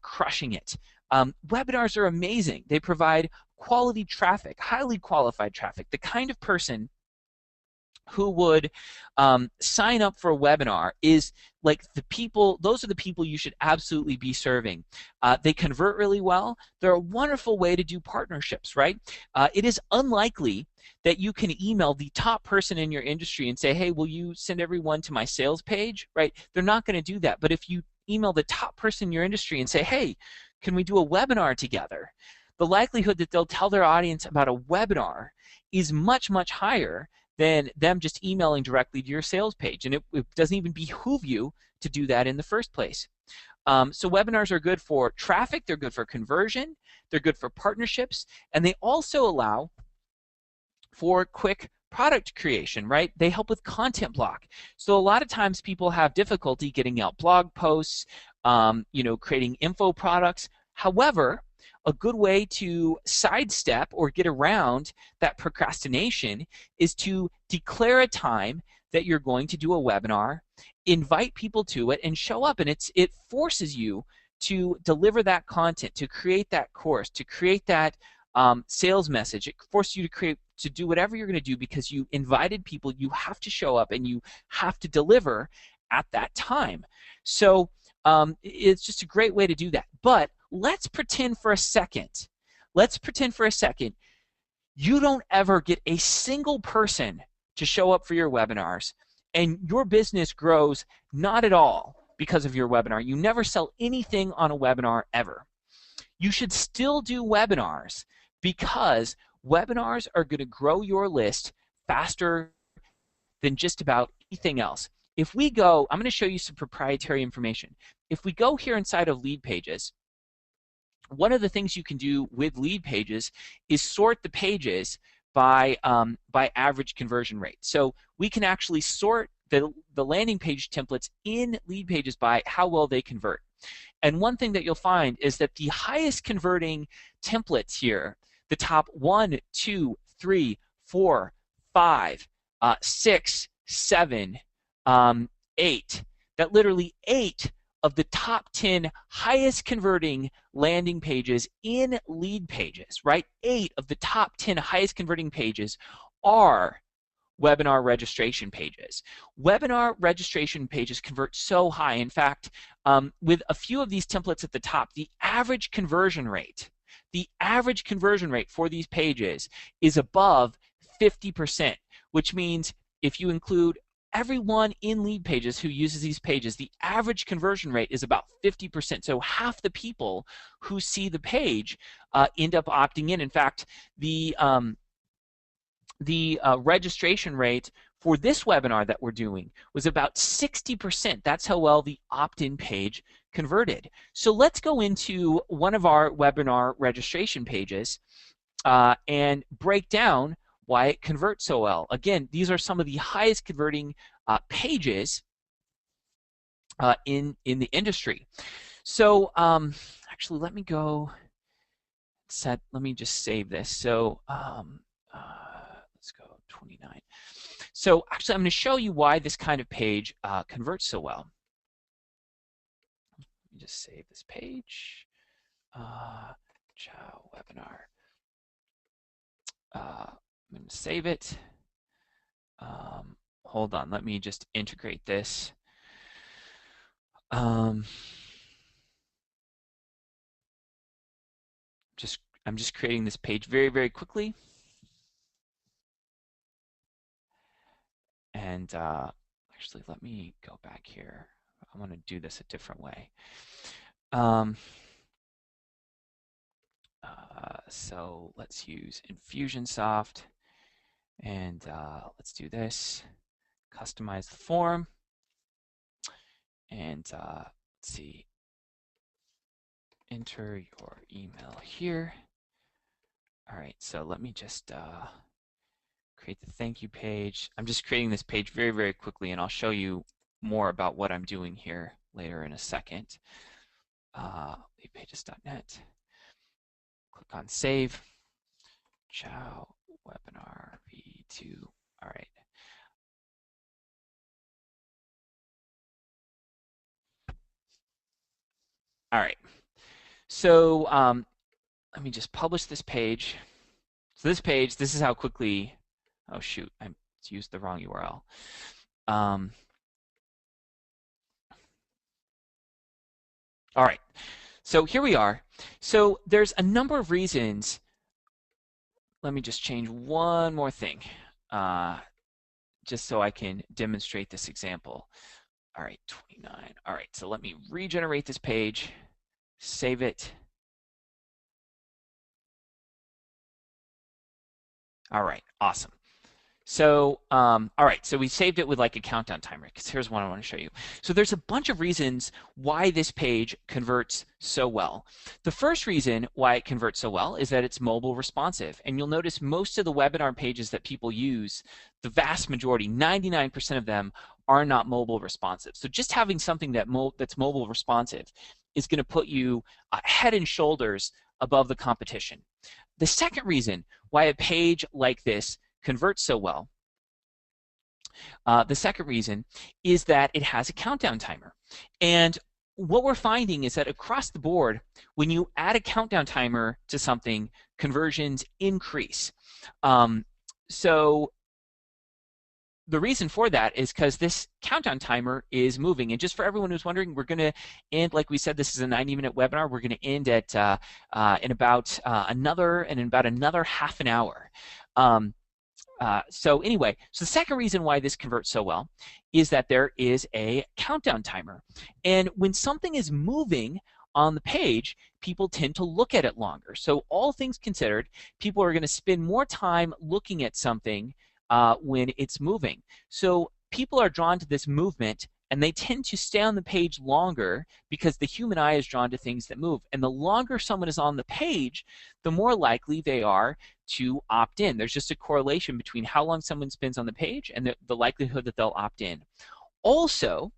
crushing it. Webinars are amazing. They provide quality traffic, highly qualified traffic, the kind of person who would sign up for a webinar is like the people, those are the people you should absolutely be serving. They convert really well. They're a wonderful way to do partnerships, right? It is unlikely that you can email the top person in your industry and say, hey, will you send everyone to my sales page, right? They're not going to do that. But if you email the top person in your industry and say, hey, can we do a webinar together? The likelihood that they'll tell their audience about a webinar is much, much higher than them just emailing directly to your sales page. And it doesn't even behoove you to do that in the first place. So webinars are good for traffic, they're good for conversion, they're good for partnerships, and they also allow for quick product creation, right? They help with content block. So a lot of times people have difficulty getting out blog posts, creating info products. However, a good way to sidestep or get around that procrastination is to declare a time that you're going to do a webinar, invite people to it, and show up. And it forces you to deliver that content, to create that course, to create that sales message. It forces you to do whatever you're going to do because you invited people. You have to show up and you have to deliver at that time. So it's just a great way to do that. But let's pretend for a second you don't ever get a single person to show up for your webinars, and your business grows not at all because of your webinar. You never sell anything on a webinar ever. You should still do webinars because webinars are going to grow your list faster than just about anything else. If we go, I'm going to show you some proprietary information. If we go here inside of LeadPages, one of the things you can do with LeadPages is sort the pages by average conversion rate. So we can actually sort the landing page templates in LeadPages by how well they convert. And one thing that you'll find is that the highest converting templates here, the top 1, 2, 3, 4, 5, 6, 7, 8, that literally 8 of the top 10 highest converting landing pages in LeadPages, right? 8 of the top 10 highest converting pages are webinar registration pages. Webinar registration pages convert so high. In fact, with a few of these templates at the top, the average conversion rate for these pages is above 50%, which means if you include everyone in LeadPages who uses these pages, the average conversion rate is about 50%. So half the people who see the page end up opting in. In fact, the registration rate for this webinar that we're doing was about 60%. That's how well the opt-in page converted. So let's go into one of our webinar registration pages and break down why it converts so well. Again, these are some of the highest converting pages in the industry. So actually, let me go let me just save this. So let's go 29. So actually, I'm going to show you why this kind of page converts so well. Let me just save this page. Chow webinar. I'm going to save it. Hold on, let me just integrate this. I'm just creating this page very, very quickly. And actually, let me go back here. I want to do this a different way. So let's use Infusionsoft, and let's do this. Customize the form, and let's see. Enter your email here. All right, so let me just create the thank you page. I'm just creating this page very, very quickly, and I'll show you more about what I'm doing here later in a second. LeadPages.net. Click on Save. Chow Webinar V2. All right. All right. So let me just publish this page. So this page, this is how quickly. Oh shoot, I used the wrong URL. All right. So here we are. So there's a number of reasons. Let me just change one more thing, just so I can demonstrate this example. All right, 29. All right, so let me regenerate this page, save it. All right, awesome. So, all right, so we saved it with like a countdown timer, because here's what I want to show you. So there's a bunch of reasons why this page converts so well. The first reason why it converts so well is that it's mobile responsive. And you'll notice most of the webinar pages that people use, the vast majority, 99% of them, are not mobile responsive. So just having something that's mobile responsive is going to put you head and shoulders above the competition. The second reason why a page like this converts so well, the second reason is that it has a countdown timer. And what we're finding is that across the board, when you add a countdown timer to something, conversions increase. So the reason for that is because this countdown timer is moving. And just for everyone who's wondering, we're going to end, like we said, this is a 90-minute webinar. We're going to end at in about another half an hour. So anyway, so the second reason why this converts so well is that there is a countdown timer. And when something is moving on the page, people tend to look at it longer. So all things considered, people are going to spend more time looking at something when it's moving. So people are drawn to this movement and they tend to stay on the page longer because the human eye is drawn to things that move. And the longer someone is on the page, the more likely they are to opt in. There's just a correlation between how long someone spends on the page and the likelihood that they'll opt in. Also,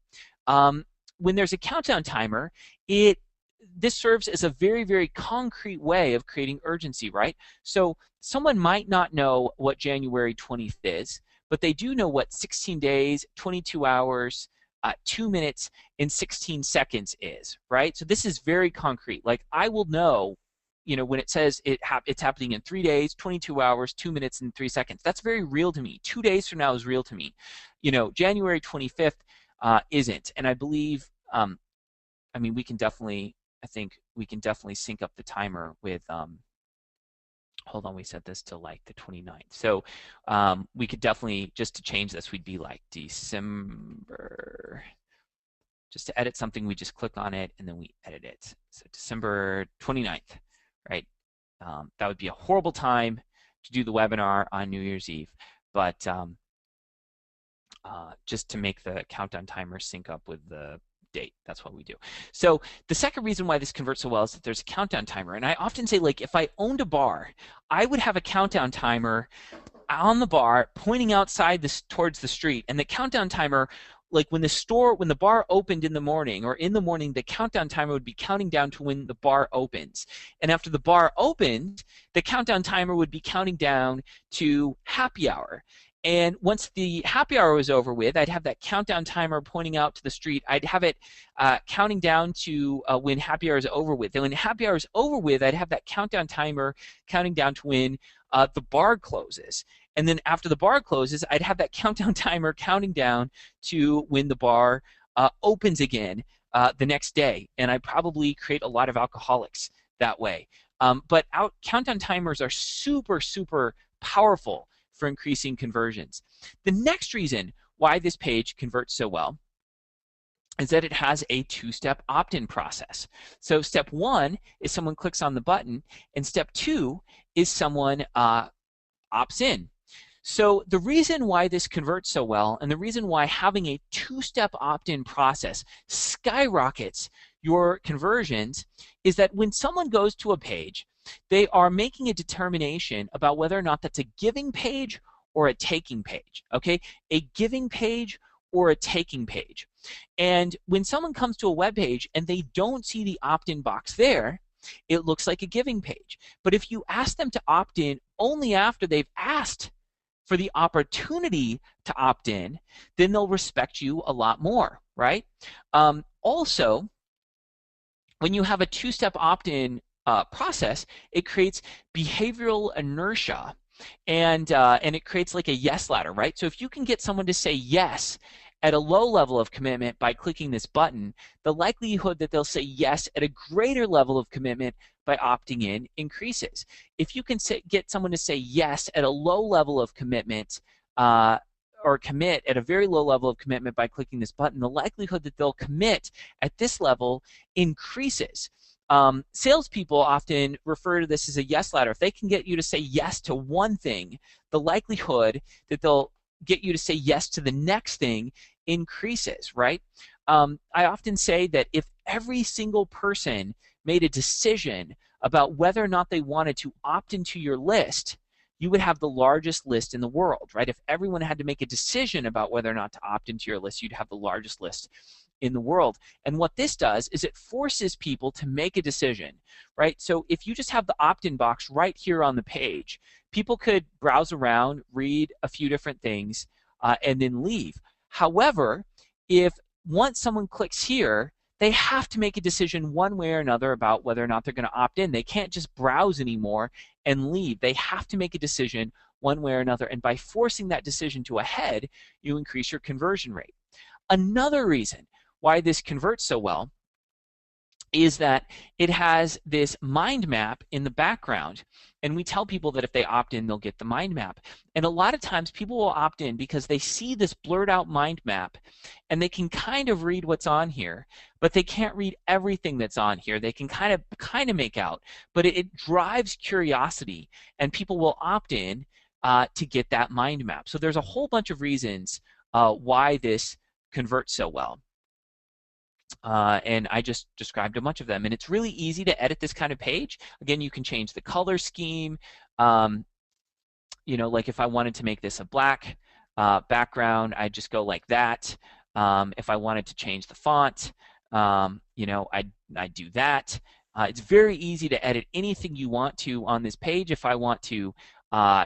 when there's a countdown timer, this serves as a very, very concrete way of creating urgency, right? So someone might not know what January 20th is, but they do know what 16 days, 22 hours, 2 minutes, and 16 seconds is, right? So this is very concrete. Like, I will know, when it says it's happening in 3 days, 22 hours, 2 minutes, and 3 seconds. That's very real to me. 2 days from now is real to me. January 25th isn't. And I believe, we can definitely, I think we can definitely sync up the timer with, hold on, we set this to like the 29th. So we could definitely, just to change this, we'd be like December. Just to edit something, we just click on it and then we edit it. So December 29th, right? That would be a horrible time to do the webinar on New Year's Eve, but just to make the countdown timer sync up with the date. That's what we do. So the second reason why this converts so well is that there's a countdown timer. And I often say, like, if I owned a bar, I would have a countdown timer on the bar pointing outside towards the street. And the countdown timer, like when the bar opened in the morning, or in the morning, the countdown timer would be counting down to when the bar opens. And after the bar opened, the countdown timer would be counting down to happy hour. And once the happy hour was over with, I'd have that countdown timer pointing out to the street. I'd have it counting down to when happy hour is over with. And when happy hour is over with, I'd have that countdown timer counting down to when the bar closes. And then after the bar closes, I'd have that countdown timer counting down to when the bar opens again the next day. And I'd probably create a lot of alcoholics that way. But countdown timers are super, super powerful for increasing conversions. The next reason why this page converts so well is that it has a two-step opt-in process. So step one is someone clicks on the button, and step two is someone opts in. So the reason why this converts so well, and the reason why having a two-step opt-in process skyrockets your conversions, is that when someone goes to a page, they are making a determination about whether or not that's a giving page or a taking page, okay? A giving page or a taking page. And when someone comes to a web page and they don't see the opt-in box there, it looks like a giving page. But if you ask them to opt in only after they've asked for the opportunity to opt in, then they'll respect you a lot more, right? Also, when you have a two-step opt-in process, it creates behavioral inertia, and it creates like a yes ladder, right? So if you can get someone to say yes at a low level of commitment by clicking this button, the likelihood that they'll say yes at a greater level of commitment by opting in increases. If you can get someone to say yes at a low level of commitment, or commit at a very low level of commitment by clicking this button, the likelihood that they'll commit at this level increases. Salespeople often refer to this as a yes ladder. If they can get you to say yes to one thing, the likelihood that they'll get you to say yes to the next thing increases, right? I often say that if every single person made a decision about whether or not they wanted to opt into your list, you would have the largest list in the world, right? If everyone had to make a decision about whether or not to opt into your list, you'd have the largest list in the world. And what this does is it forces people to make a decision, right? So if you just have the opt-in box right here on the page, people could browse around, read a few different things, and then leave. However, if once someone clicks here, they have to make a decision one way or another about whether or not they're going to opt in. They can't just browse anymore and leave. They have to make a decision one way or another. And by forcing that decision to a head, you increase your conversion rate. Another reason why this converts so well is that it has this mind map in the background. And we tell people that if they opt in, they'll get the mind map. And a lot of times people will opt in because they see this blurred out mind map and they can kind of read what's on here, but they can't read everything that's on here. They can kind of make out, but it drives curiosity, and people will opt in to get that mind map. So there's a whole bunch of reasons why this convert so well. And I just described a bunch of them. And it's really easy to edit this kind of page. Again, you can change the color scheme. Like if I wanted to make this a black background, I'd just go like that. If I wanted to change the font, I'd do that. It's very easy to edit anything you want to on this page. If I want to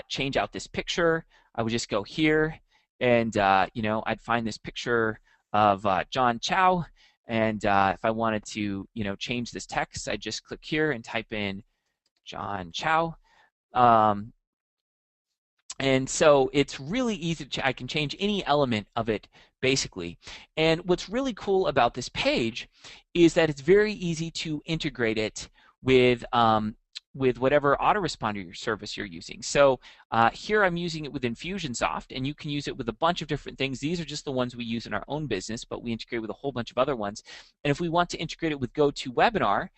change out this picture, I would just go here and, I'd find this picture of John Chow. And if I wanted to, change this text, I'd just click here and type in John Chow. And so it's really easy to, I can change any element of it basically. And what's really cool about this page is that it's very easy to integrate it with whatever autoresponder service you're using. So here I'm using it with Infusionsoft, and you can use it with a bunch of different things. These are just the ones we use in our own business, but we integrate with a whole bunch of other ones. And if we want to integrate it with GoToWebinar,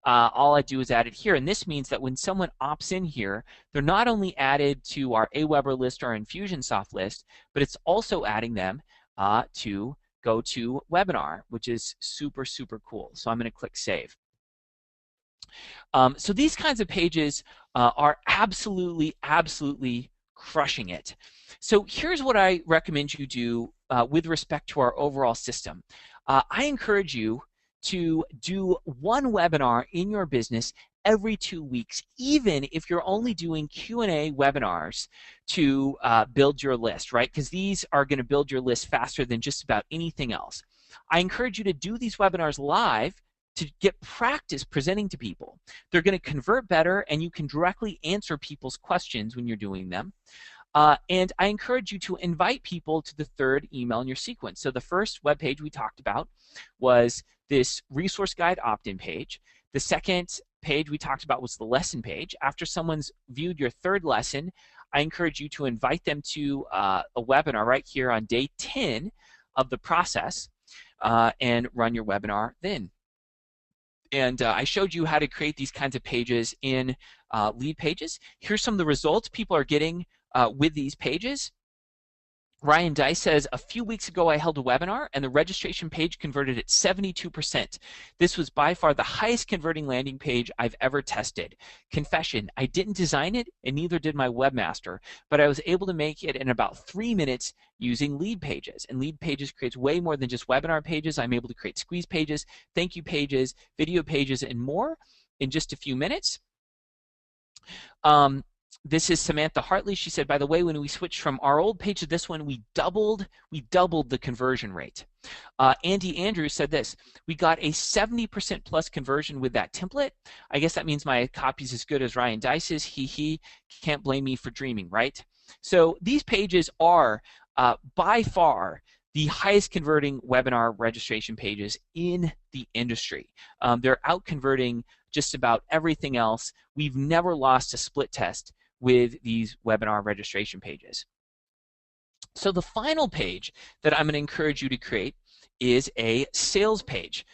all I do is add it here. And this means that when someone opts in here, they're not only added to our Aweber list or our Infusionsoft list, but it's also adding them to GoToWebinar, which is super, super cool. So I'm going to click Save. So these kinds of pages are absolutely, absolutely crushing it. So here's what I recommend you do with respect to our overall system. I encourage you to do one webinar in your business every 2 weeks, even if you're only doing Q&A webinars to build your list, right? Because these are going to build your list faster than just about anything else. I encourage you to do these webinars live to get practice presenting to people. They're going to convert better, and you can directly answer people's questions when you're doing them. And I encourage you to invite people to the third email in your sequence. So the first web page we talked about was this resource guide opt-in page. The second page we talked about was the lesson page. After someone's viewed your third lesson, I encourage you to invite them to a webinar right here on day 10 of the process and run your webinar then. And I showed you how to create these kinds of pages in LeadPages. Here's some of the results people are getting with these pages. Ryan Dice says, a few weeks ago I held a webinar and the registration page converted at 72%. This was by far the highest converting landing page I've ever tested. Confession, I didn't design it and neither did my webmaster, but I was able to make it in about 3 minutes using LeadPages. And LeadPages creates way more than just webinar pages. I'm able to create squeeze pages, thank you pages, video pages, and more in just a few minutes. This is Samantha Hartley. She said, by the way, when we switched from our old page to this one, we doubled the conversion rate. Andy Andrews said this, we got a 70% plus conversion with that template. I guess that means my copy's as good as Ryan Dice's. He can't blame me for dreaming, right? So these pages are by far the highest converting webinar registration pages in the industry. They're out converting just about everything else. We've never lost a split test with these webinar registration pages. So the final page that I'm going to encourage you to create is a sales page,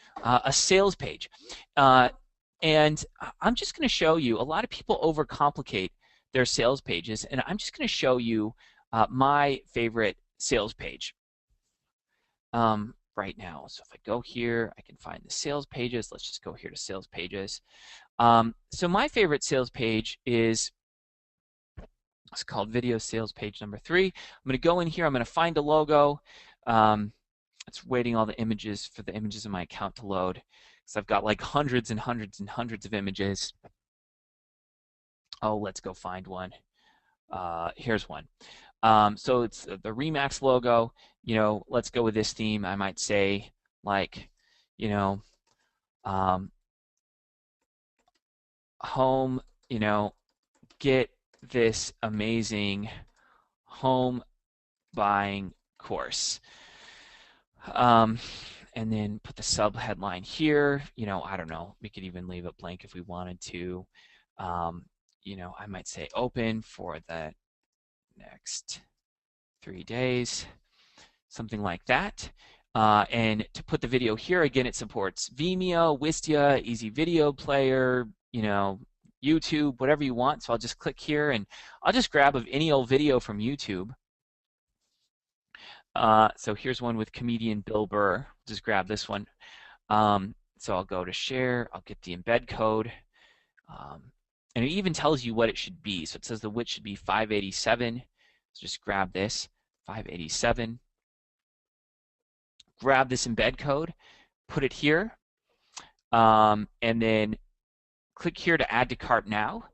And I'm just going to show you, a lot of people overcomplicate their sales pages, and I'm just going to show you my favorite sales page right now. So if I go here, I can find the sales pages. Let's just go here to sales pages. So my favorite sales page is, it's called video sales page number 3. I'm going to go in here. I'm going to find a logo. It's waiting all the images for the images in my account to load. So I've got like hundreds and hundreds and hundreds of images. Oh, let's go find one. Here's one. So it's the Remax logo. Let's go with this theme. I might say like, home, get this amazing home buying course. And then put the sub headline here. I don't know. We could even leave it blank if we wanted to. I might say open for the next 3 days, something like that. And to put the video here, again, it supports Vimeo, Wistia, Easy Video Player, YouTube, whatever you want. So I'll just click here and I'll just grab any old video from YouTube. So here's one with comedian Bill Burr. Just grab this one. So I'll go to share. I'll get the embed code. And it even tells you what it should be. So it says the width should be 587. So just grab this, 587. Grab this embed code, put it here, and then click here to add to cart now.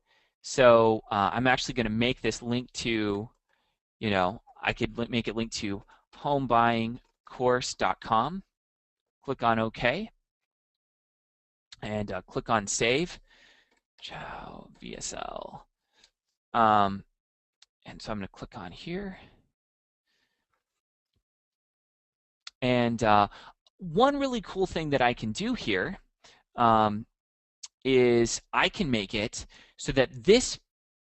So I'm actually going to make this link to, I could make it link to homebuyingcourse.com. Click on OK, and click on Save. Chow VSL. And so I'm going to click on here. And one really cool thing that I can do here is I can make it so that this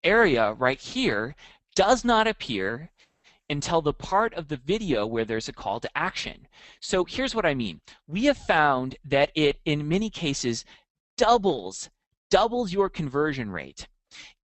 area right here does not appear until the part of the video where there's a call to action. So here's what I mean. We have found that it, in many cases, doubles your conversion rate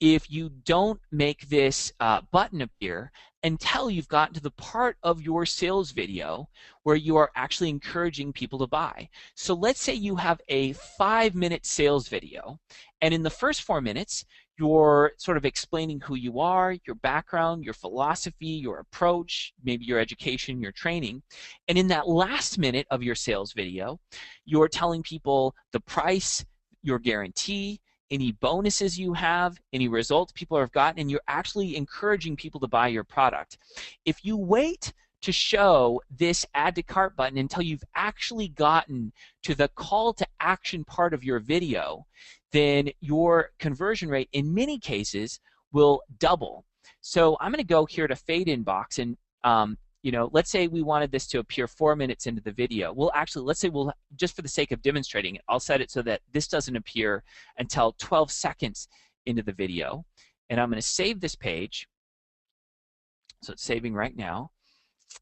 if you don't make this button appear until you've gotten to the part of your sales video where you are actually encouraging people to buy. So let's say you have a 5-minute sales video, and in the first 4 minutes, you're sort of explaining who you are, your background, your philosophy, your approach, maybe your education, your training. And in that last minute of your sales video, you're telling people the price, your guarantee, any bonuses you have, any results people have gotten, and you're actually encouraging people to buy your product. If you wait to show this add to cart button until you've actually gotten to the call to action part of your video, then your conversion rate in many cases will double. So I'm going to go here to fade inbox, and let's say we wanted this to appear 4 minutes into the video. Well, actually, let's say we'll, just for the sake of demonstrating it, I'll set it so that this doesn't appear until 12 seconds into the video. And I'm going to save this page. So it's saving right now.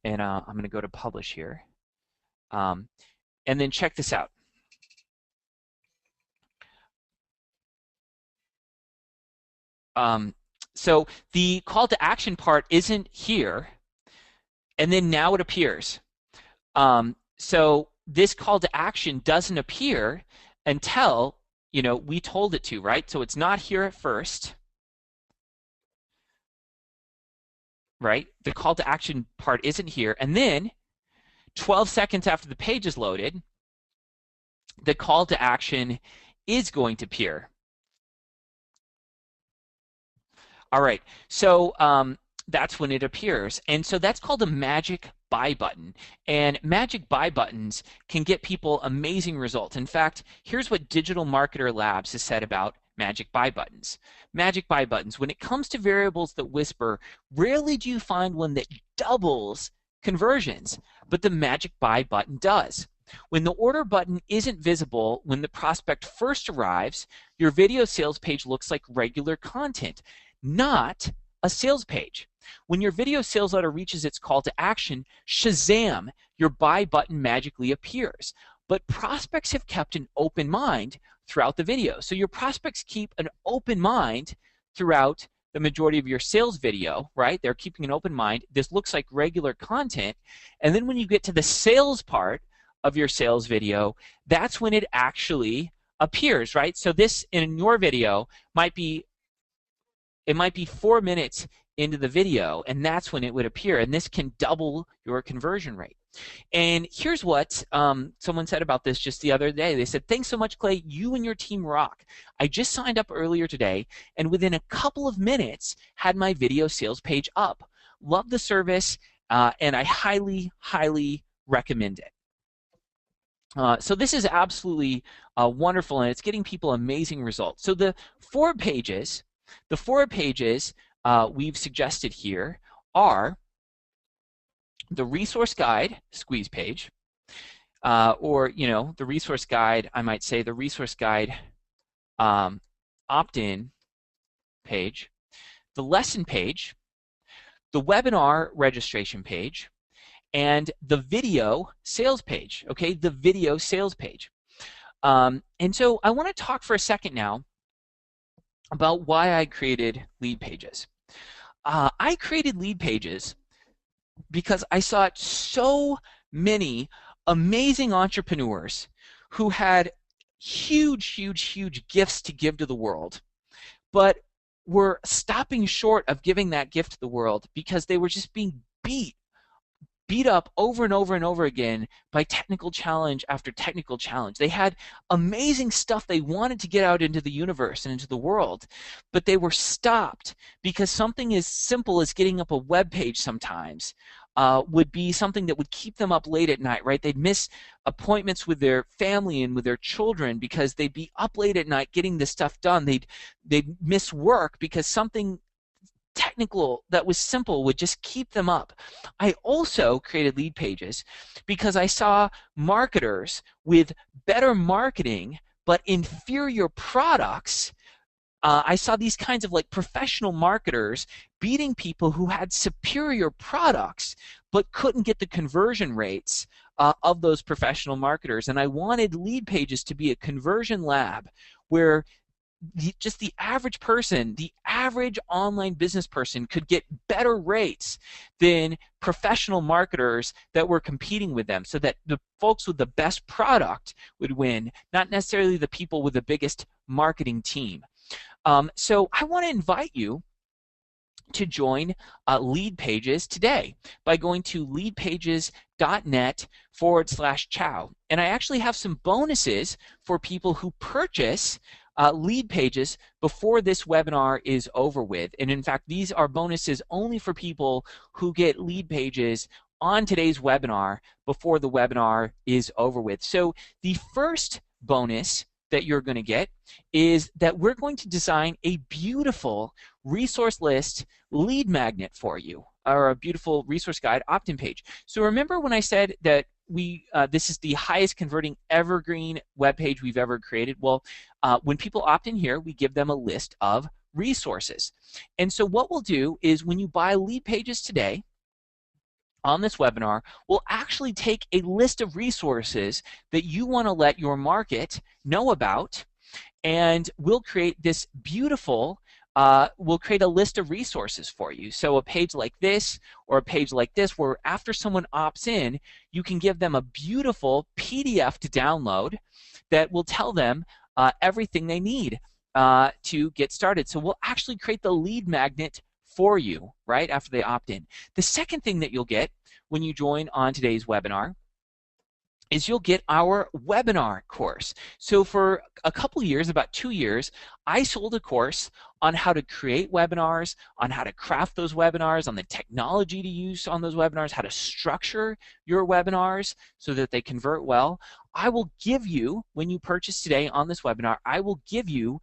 And I'm going to go to publish here. And then check this out. So the call to action part isn't here. And then now it appears. So this call to action doesn't appear until we told it to, right? So it's not here at first, right? The call to action part isn't here, and then 12 seconds after the page is loaded, the call to action is going to appear. All right, so that's when it appears. And so that's called a magic buy button. And magic buy buttons can get people amazing results. In fact, here's what Digital Marketer Labs has said about magic buy buttons. Magic buy buttons, when it comes to variables that whisper, rarely do you find one that doubles conversions, but the magic buy button does. When the order button isn't visible when the prospect first arrives, your video sales page looks like regular content, not a sales page. When your video sales letter reaches its call to action, shazam, your buy button magically appears. But prospects have kept an open mind throughout the video. So your prospects keep an open mind throughout the majority of your sales video, right? They're keeping an open mind. This looks like regular content. And then when you get to the sales part of your sales video, that's when it actually appears, right? So this in your video might be 4 minutes into the video, and that's when it would appear, and this can double your conversion rate. And here's what someone said about this just the other day. They said, "Thanks so much, Clay. You and your team rock. I just signed up earlier today, and within a couple of minutes had my video sales page up. Love the service, and I highly, highly recommend it." So this is absolutely wonderful, and it's getting people amazing results. So the four pages we've suggested here are the resource guide squeeze page, or the resource guide, I might say the resource guide opt-in page, the lesson page, the webinar registration page, and the video sales page. Okay, the video sales page. And so I want to talk for a second now about why I created LeadPages. I created LeadPages because I saw so many amazing entrepreneurs who had huge, huge, huge gifts to give to the world, but were stopping short of giving that gift to the world because they were just being beat up over and over and over again by technical challenge after technical challenge. They had amazing stuff they wanted to get out into the universe and into the world, but they were stopped because something as simple as getting up a web page sometimes would be something that would keep them up late at night, right? They'd miss appointments with their family and with their children because they'd be up late at night getting this stuff done. They'd miss work because something technical that was simple would just keep them up. I also created LeadPages because I saw marketers with better marketing but inferior products. I saw these kinds of like professional marketers beating people who had superior products but couldn't get the conversion rates of those professional marketers. And I wanted LeadPages to be a conversion lab where just the average person, the average online business person could get better rates than professional marketers that were competing with them, so that the folks with the best product would win, not necessarily the people with the biggest marketing team. So I want to invite you to join LeadPages today by going to leadpages.net/chow. And I actually have some bonuses for people who purchase LeadPages before this webinar is over with. And in fact, these are bonuses only for people who get LeadPages on today's webinar before the webinar is over with. So the first bonus that you're going to get is that we're going to design a beautiful resource list lead magnet for you, or a beautiful resource guide opt-in page. So remember when I said that this is the highest converting evergreen web page we've ever created? Well, when people opt in here, we give them a list of resources. And so what we'll do is when you buy LeadPages today, on this webinar, we'll actually take a list of resources that you want to let your market know about, and we'll create this beautiful, we'll create a list of resources for you. So a page like this or a page like this, where after someone opts in, you can give them a beautiful PDF to download that will tell them everything they need to get started. So we'll actually create the lead magnet for you right after they opt in. The second thing that you'll get when you join on today's webinar is you'll get our webinar course. So for a couple years, about 2 years, I sold a course on how to create webinars, on how to craft those webinars, on the technology to use on those webinars, how to structure your webinars so that they convert well. I will give you, when you purchase today on this webinar, I will give you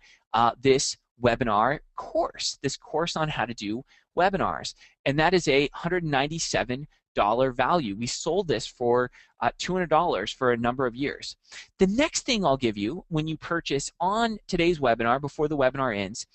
this webinar course, this course on how to do webinars. And that is a $197 value. We sold this for $200 for a number of years. The next thing I'll give you when you purchase on today's webinar before the webinar ends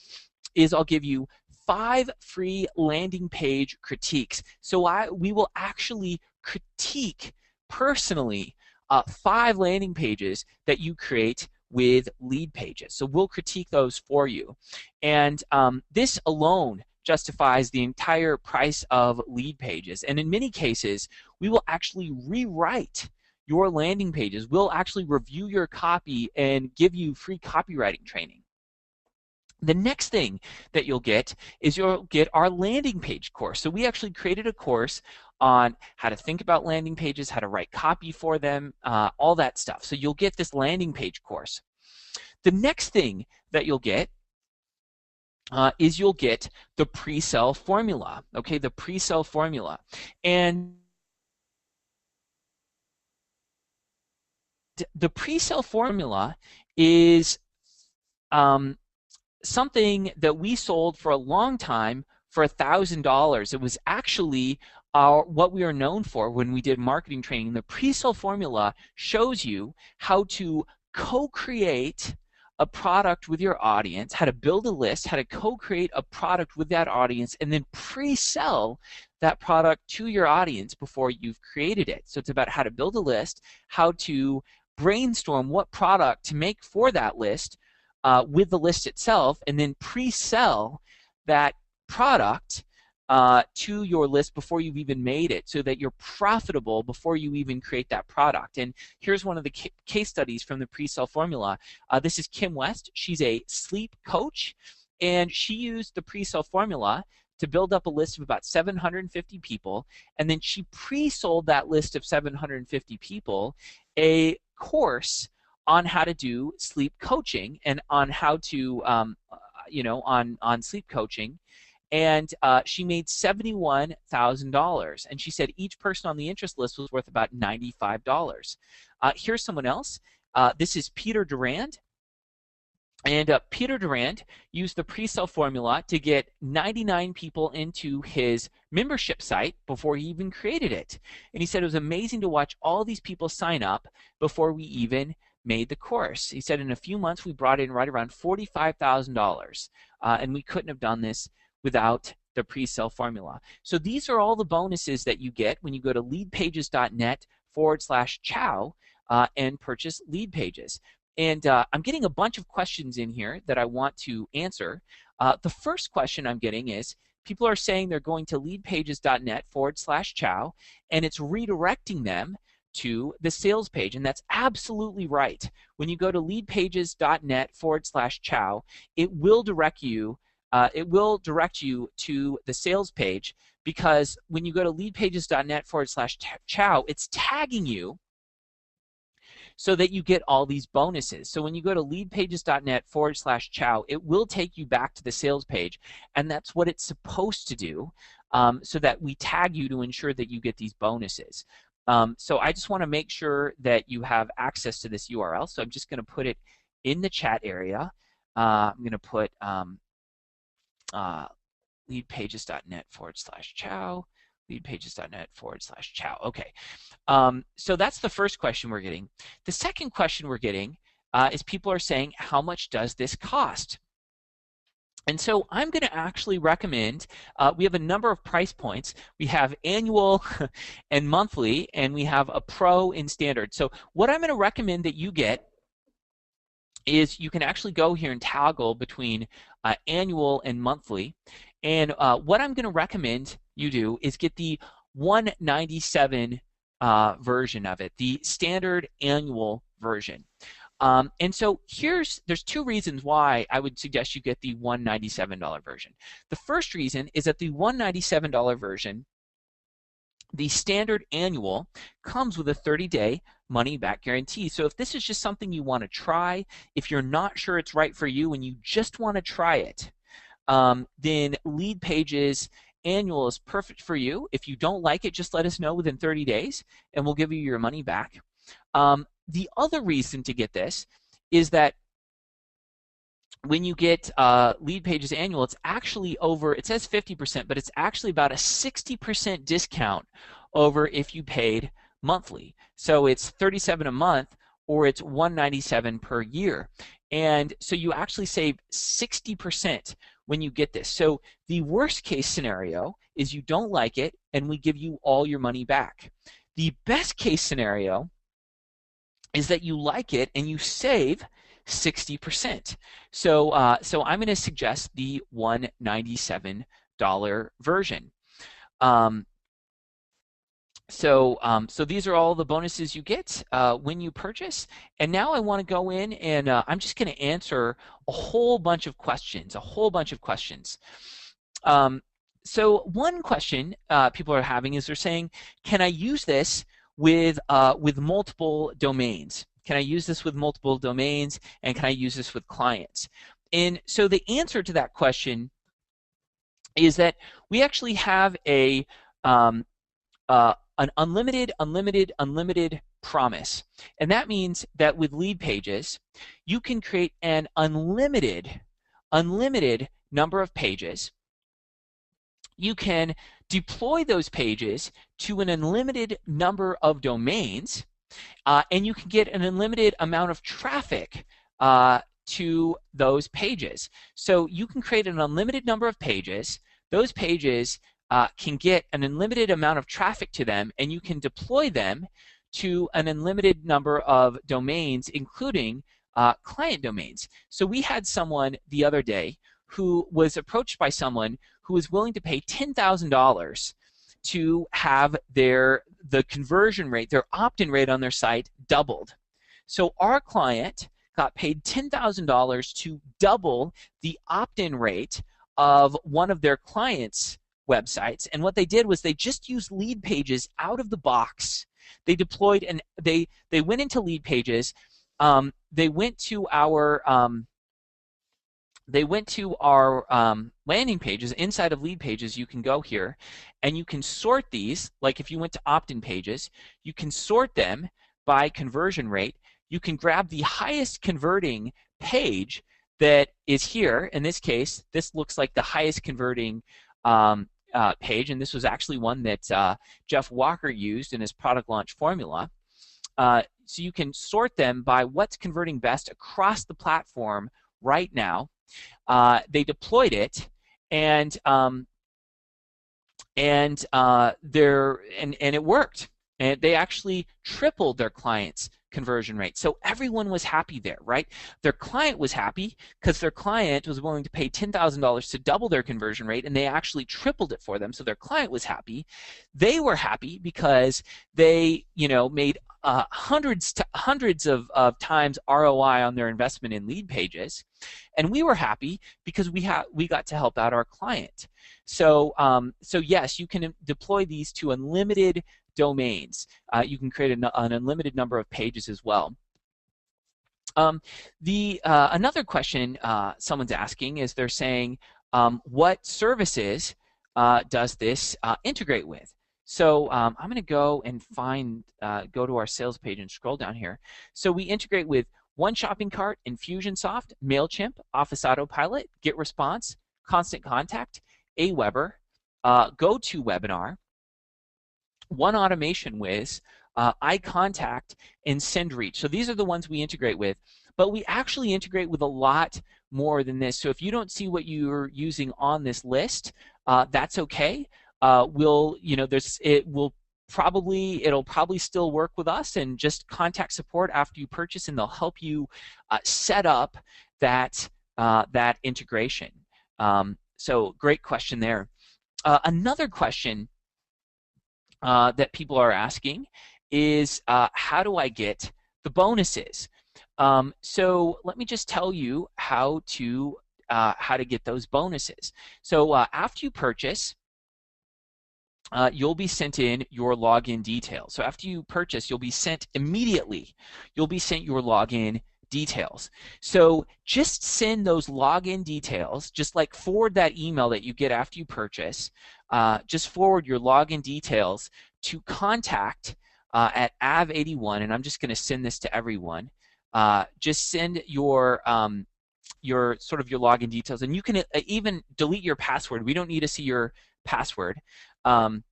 is I'll give you 5 free landing page critiques. So we will actually critique personally 5 landing pages that you create with LeadPages. So we'll critique those for you. And this alone justifies the entire price of LeadPages. And in many cases, we will actually rewrite your landing pages. We'll actually review your copy and give you free copywriting training. The next thing that you'll get is you'll get our landing page course. So we actually created a course on how to think about landing pages, how to write copy for them, all that stuff. So you'll get this landing page course. The next thing that you'll get is you'll get the pre-sell formula, okay, the pre-sell formula. And the pre-sell formula is something that we sold for a long time for $1,000. It was actually what we are known for when we did marketing training. The pre-sell formula shows you how to co-create a product with your audience, how to build a list, how to co-create a product with that audience, and then pre-sell that product to your audience before you've created it. So it's about how to build a list, how to brainstorm what product to make for that list with the list itself, and then pre-sell that product to your list before you've even made it, so that you're profitable before you even create that product. And here's one of the case studies from the pre-sale formula. This is Kim West. She's a sleep coach, and she used the pre-sale formula to build up a list of about 750 people, and then she pre-sold that list of 750 people a course on how to do sleep coaching and on how to, on sleep coaching. And she made $71,000. And she said each person on the interest list was worth about $95. Here's someone else. This is Peter Durand. And Peter Durand used the pre-sale formula to get 99 people into his membership site before he even created it. And he said it was amazing to watch all these people sign up before we even made the course. He said in a few months we brought in right around $45,000, and we couldn't have done this without the pre-sale formula. So these are all the bonuses that you get when you go to leadpages.net/chow and purchase LeadPages. And I'm getting a bunch of questions in here that I want to answer. The first question I'm getting is, people are saying they're going to leadpages.net/chow, and it's redirecting them to the sales page. And that's absolutely right. When you go to leadpages.net/chow, it will direct you to the sales page, because when you go to leadpages.net/chow, it's tagging you so that you get all these bonuses. So when you go to leadpages.net/chow, it will take you back to the sales page, and that's what it's supposed to do, so that we tag you to ensure that you get these bonuses. So I just want to make sure that you have access to this URL. So I'm just going to put it in the chat area. I'm going to put leadpages.net/chow, leadpages.net/chow. Okay. So that's the first question we're getting. The second question we're getting is, people are saying, how much does this cost? And so I'm going to actually recommend, we have a number of price points. We have annual and monthly, and we have a pro and standard. So what I'm going to recommend that you get is, you can actually go here and toggle between annual and monthly. And what I'm going to recommend you do is get the 197 version of it, the standard annual version. And so there's two reasons why I would suggest you get the $197 version. The first reason is that the $197 version, the standard annual, comes with a 30-day money-back guarantee. So if this is just something you want to try, if you're not sure it's right for you and you just want to try it, then LeadPages annual is perfect for you. If you don't like it, just let us know within 30 days, and we'll give you your money back. The other reason to get this is that when you get LeadPages annual, it's actually over, it says 50%, but it's actually about a 60% discount over if you paid monthly. So it's $37 a month, or it's $197 per year. And so you actually save 60% when you get this. So the worst case scenario is you don't like it, and we give you all your money back. The best case scenario is that you like it and you save 60%. So, so I'm going to suggest the $197 version. So these are all the bonuses you get when you purchase. And now I want to go in and I'm just going to answer a whole bunch of questions, So one question people are having is, they're saying, can I use this with multiple domains? Can I use this with multiple domains, and can I use this with clients? And so the answer to that question is that we actually have an unlimited promise. And that means that with LeadPages, you can create an unlimited number of pages. You can deploy those pages to an unlimited number of domains, and you can get an unlimited amount of traffic to those pages. So you can create an unlimited number of pages. Those pages can get an unlimited amount of traffic to them, and you can deploy them to an unlimited number of domains, including client domains. So we had someone the other day who was approached by someone who is willing to pay $10,000 to have the conversion rate, their opt-in rate on their site doubled. So our client got paid $10,000 to double the opt-in rate of one of their clients' websites. And what they did was they just used LeadPages out of the box. They deployed and they went into LeadPages. They went to our landing pages. Inside of LeadPages, you can go here and you can sort these. Like if you went to opt-in pages, you can sort them by conversion rate. You can grab the highest converting page that is here. In this case, this looks like the highest converting page, and this was actually one that Jeff Walker used in his product launch formula. So you can sort them by what's converting best across the platform right now. They deployed it, and it worked. And they actually tripled their clients' conversion rate. So everyone was happy there, right? Their client was happy because their client was willing to pay $10,000 to double their conversion rate, and they actually tripled it for them. So their client was happy. They were happy because they, made hundreds of times ROI on their investment in LeadPages, and we were happy because we got to help out our client. So yes, you can deploy these to unlimited domains. You can create an unlimited number of pages as well. Another question someone's asking is they're saying, what services does this integrate with? So I'm going to go and go to our sales page and scroll down here. So we integrate with One Shopping Cart, Infusionsoft, MailChimp, Office Autopilot, GetResponse, Constant Contact, Aweber, GoToWebinar, One Automation Wiz, iContact, and SendReach. So these are the ones we integrate with, but we actually integrate with a lot more than this. So if you don't see what you're using on this list, that's okay. It'll probably still work with us, and just contact support after you purchase, and they'll help you set up that integration. So great question there. Another question that people are asking is, how do I get the bonuses? So let me just tell you how to get those bonuses. So after you purchase, you'll be sent in your login details. So after you purchase, you'll be sent immediately. You'll be sent your login details. So just send those login details, just like forward that email that you get after you purchase. Just forward your login details to contact at av81, and I'm just going to send this to everyone. Just send your login details, and you can even delete your password. We don't need to see your password, but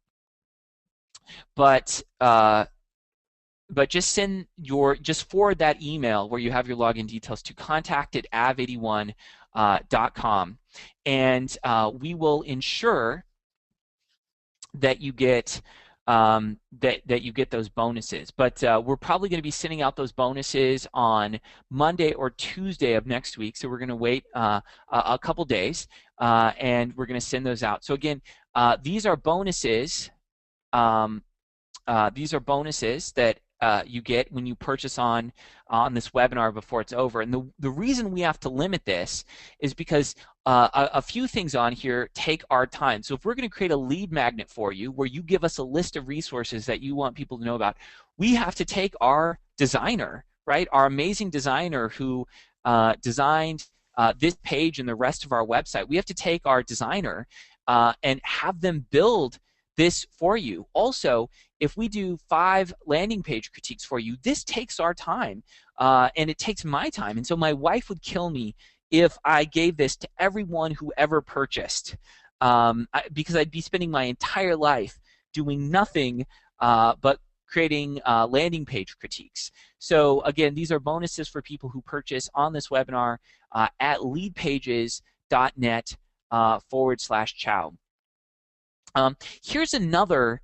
just forward that email where you have your login details to contact at av81.com, and we will ensure that you get those bonuses. But we're probably going to be sending out those bonuses on Monday or Tuesday of next week. So we're going to wait a couple days, and we're going to send those out. So again, these are bonuses. These are bonuses that you get when you purchase on this webinar before it's over. And the reason we have to limit this is because a few things on here take our time. So if we're going to create a lead magnet for you where you give us a list of resources that you want people to know about, we have to take our designer, right, our amazing designer who designed this page and the rest of our website. We have to take our designer and have them build this for you. Also, if we do 5 landing page critiques for you, this takes our time, and it takes my time. And so my wife would kill me if I gave this to everyone who ever purchased, because I'd be spending my entire life doing nothing but creating landing page critiques. So again, these are bonuses for people who purchase on this webinar at leadpages.net/Chow. Here's another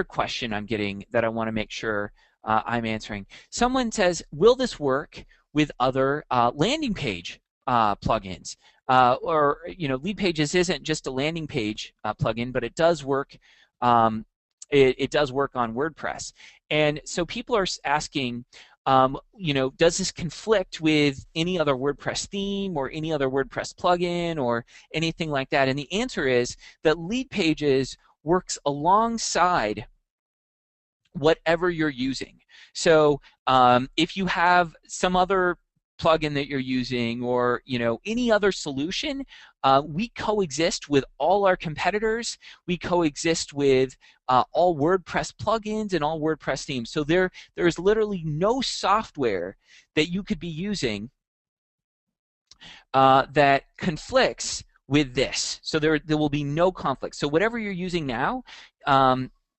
question I'm getting that I want to make sure I'm answering. Someone says, will this work with other landing page plugins? or LeadPages isn't just a landing page plugin, but it does work. Um, it does work on WordPress, and so people are asking, does this conflict with any other WordPress theme or any other WordPress plugin or anything like that? And the answer is that LeadPages works alongside whatever you're using. So if you have some other plugin that you're using, or any other solution, we coexist with all our competitors. We coexist with all WordPress plugins and all WordPress themes. So there's literally no software that you could be using that conflicts with this. So there will be no conflict. So whatever you're using now,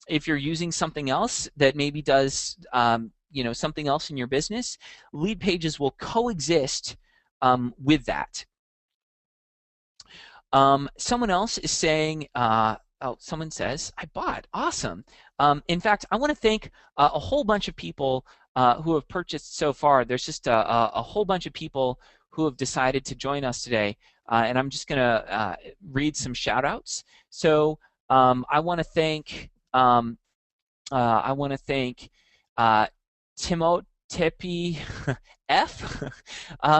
if you're using something else that maybe does something else in your business, LeadPages will coexist with that. Someone else is saying, someone says, I bought, awesome. In fact, I want to thank a whole bunch of people who have purchased so far. There's just a whole bunch of people who have decided to join us today, and I'm just going to read some shout outs. So I want to thank Timotepi F,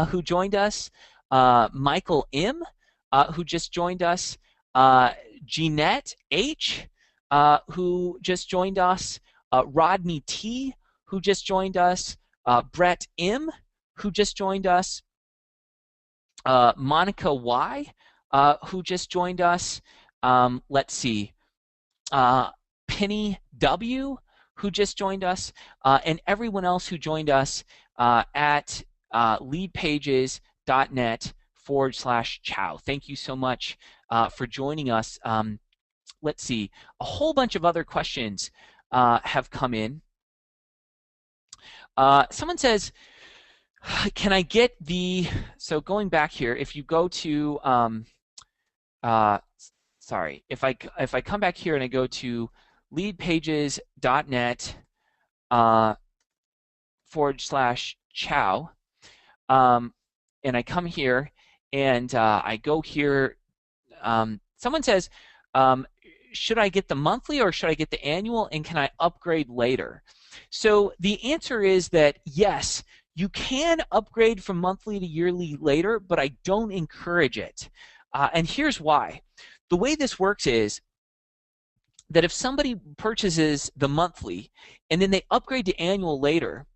who joined us, Michael M, who just joined us, Jeanette H, who just joined us, Rodney T, who just joined us, Brett M, who just joined us, Monica Y, who just joined us. Let's see. Penny W, who just joined us, and everyone else who joined us at leadpages.net/Chow. Thank you so much for joining us. Let's see. A whole bunch of other questions have come in. Someone says, can I get so going back here, if you go to, sorry, if I come back here and I go to leadpages.net /Chow, and I come here and I go here, someone says, should I get the monthly or should I get the annual, and can I upgrade later? So the answer is that yes, you can upgrade from monthly to yearly later, but I don't encourage it. And here's why. The way this works is that if somebody purchases the monthly and then they upgrade to annual later,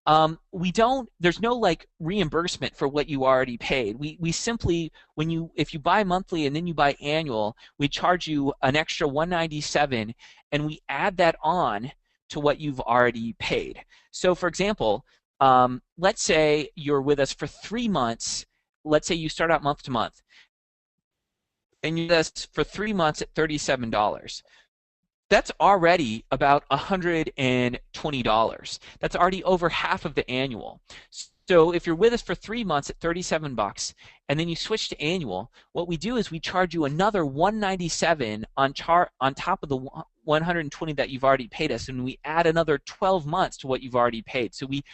there's no like reimbursement for what you already paid. We simply, if you buy monthly and then you buy annual, we charge you an extra $197 and we add that on to what you've already paid. So for example, let's say you're with us for 3 months. Let's say you start out month to month and you're with us for 3 months at $37. That's already about $120. That's already over half of the annual. So if you're with us for 3 months at $37 and then you switch to annual, what we do is we charge you another $197 on top of the $120 that you've already paid us, and we add another 12 months to what you've already paid. So we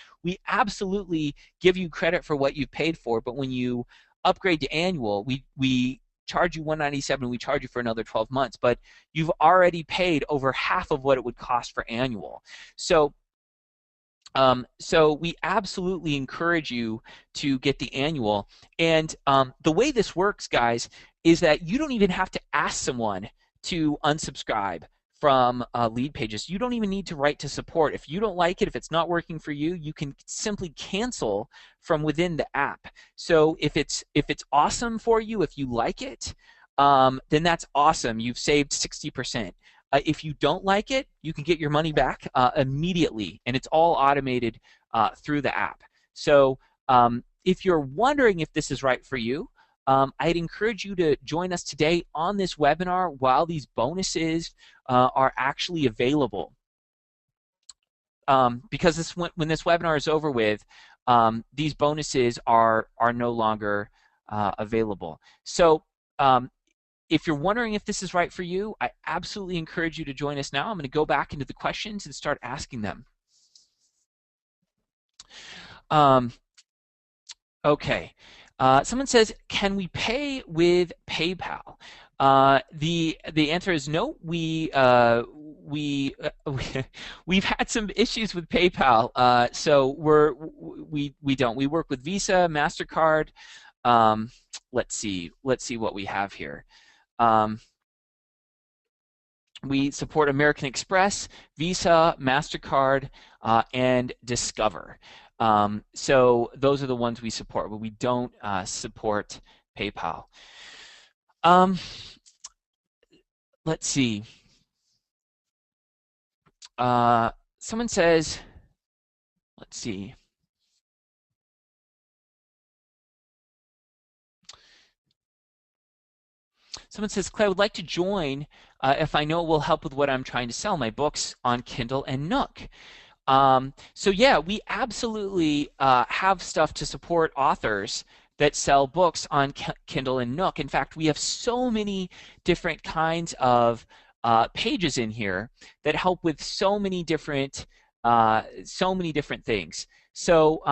absolutely give you credit for what you've paid for, but when you upgrade to annual, we charge you $197, we charge you for another 12 months, but you've already paid over half of what it would cost for annual. So we absolutely encourage you to get the annual. And the way this works, guys, is that you don't even have to ask someone to unsubscribe from LeadPages. You don't even need to write to support. If you don't like it, if it's not working for you, you can simply cancel from within the app. So if it's awesome for you, if you like it, then that's awesome. You've saved 60%. If you don't like it, you can get your money back immediately, and it's all automated through the app. So if you're wondering if this is right for you, I'd encourage you to join us today on this webinar while these bonuses are actually available. Because when this webinar is over with, these bonuses are no longer available. So if you're wondering if this is right for you, I absolutely encourage you to join us now. I'm going to go back into the questions and start asking them. Okay. Someone says, can we pay with PayPal? The answer is no. We've had some issues with PayPal, so we don't. We work with Visa, Mastercard. Um, let's see what we have here. Um, we support American Express, Visa, Mastercard, and Discover. So those are the ones we support, but we don't support PayPal. Um, let's see. Uh, someone says, let's see. Someone says, Clay, I would like to join if I know it will help with what I'm trying to sell, my books on Kindle and Nook. So yeah, we absolutely have stuff to support authors that sell books on Kindle and Nook. In fact, we have so many different kinds of pages in here that help with so many different things. So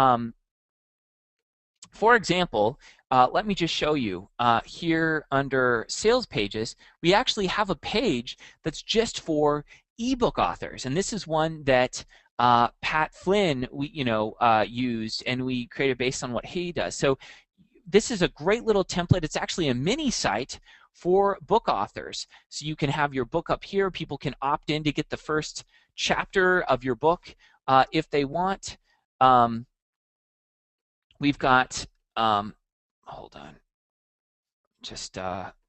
for example, let me just show you here under sales pages, we actually have a page that's just for ebook authors, and this is one that Pat Flynn used, and we created based on what he does. So this is a great little template. It's actually a mini site for book authors. So you can have your book up here. People can opt in to get the first chapter of your book if they want. We've got, hold on, just,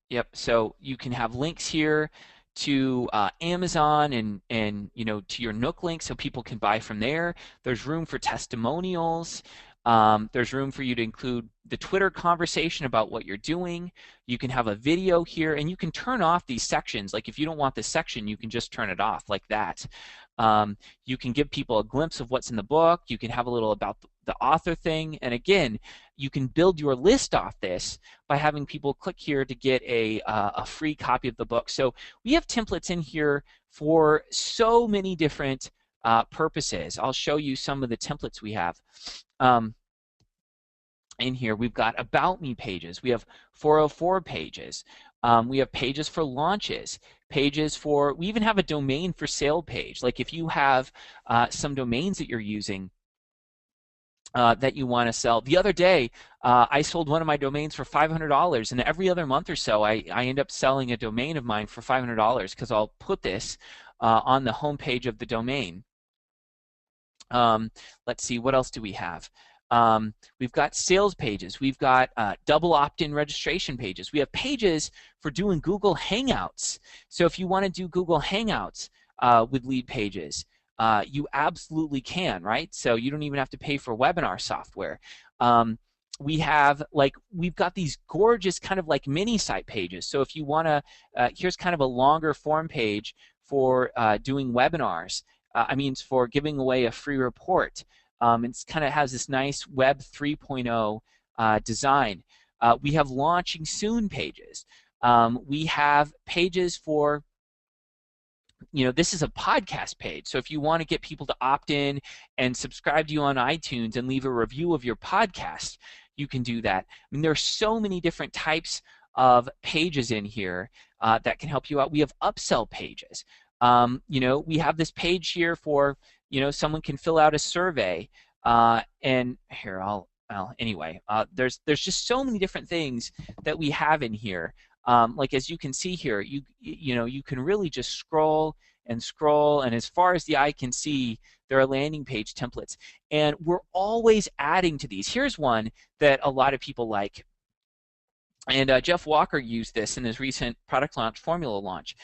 yep, so you can have links here to Amazon and to your Nook link so people can buy from there. There's room for testimonials. There's room for you to include the Twitter conversation about what you're doing. You can have a video here, and you can turn off these sections. Like if you don't want this section, you can just turn it off like that. You can give people a glimpse of what's in the book. You can have a little about the author thing. And again, you can build your list off this by having people click here to get a free copy of the book. So we have templates in here for so many different purposes. I'll show you some of the templates we have. In here, we've got About Me pages. We have 404 pages. We have pages for launches, pages for, we even have a domain for sale page. Like if you have some domains that you're using that you want to sell. The other day, I sold one of my domains for $500, and every other month or so, I end up selling a domain of mine for $500 because I'll put this on the home page of the domain. Let's see, what else do we have? We've got sales pages. We've got double opt-in registration pages. We have pages for doing Google Hangouts. So if you want to do Google Hangouts with LeadPages, you absolutely can, right? So you don't even have to pay for webinar software. We've got these gorgeous kind of like mini site pages. So if you want to, here's kind of a longer form page for doing webinars. For giving away a free report. It kind of has this nice Web 3.0 design. We have launching soon pages. We have pages for, this is a podcast page. So if you want to get people to opt in and subscribe to you on iTunes and leave a review of your podcast, you can do that. There are so many different types of pages in here that can help you out. We have upsell pages. We have this page here for, someone can fill out a survey, and here there's just so many different things that we have in here. Like as you can see here, you can really just scroll and scroll, and as far as the eye can see, there are landing page templates, and we're always adding to these. Here's one that a lot of people like. And Jeff Walker used this in his recent product launch, formula launch.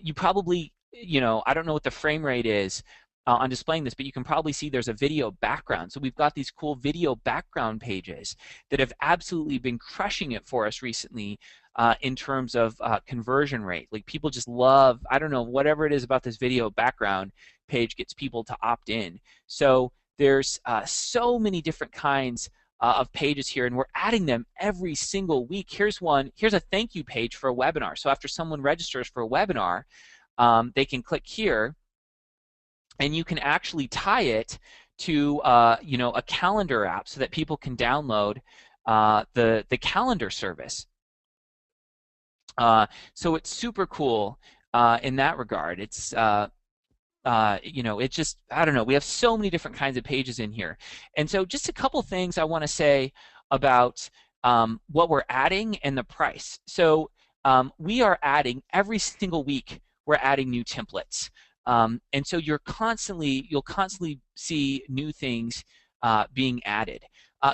You probably, I don't know what the frame rate is on displaying this, but you can probably see there's a video background. So we've got these cool video background pages that have absolutely been crushing it for us recently in terms of conversion rate. Like people just love, I don't know, whatever it is about this video background page gets people to opt in. So there's so many different kinds of pages here, and we're adding them every single week. Here's a thank you page for a webinar. So after someone registers for a webinar, they can click here, and you can actually tie it to a calendar app so that people can download the calendar service. So it's super cool in that regard. It's just, I don't know, we have so many different kinds of pages in here. And so just a couple things I want to say about what we're adding and the price. So we are adding every single week, we're adding new templates. And so you'll constantly see new things being added.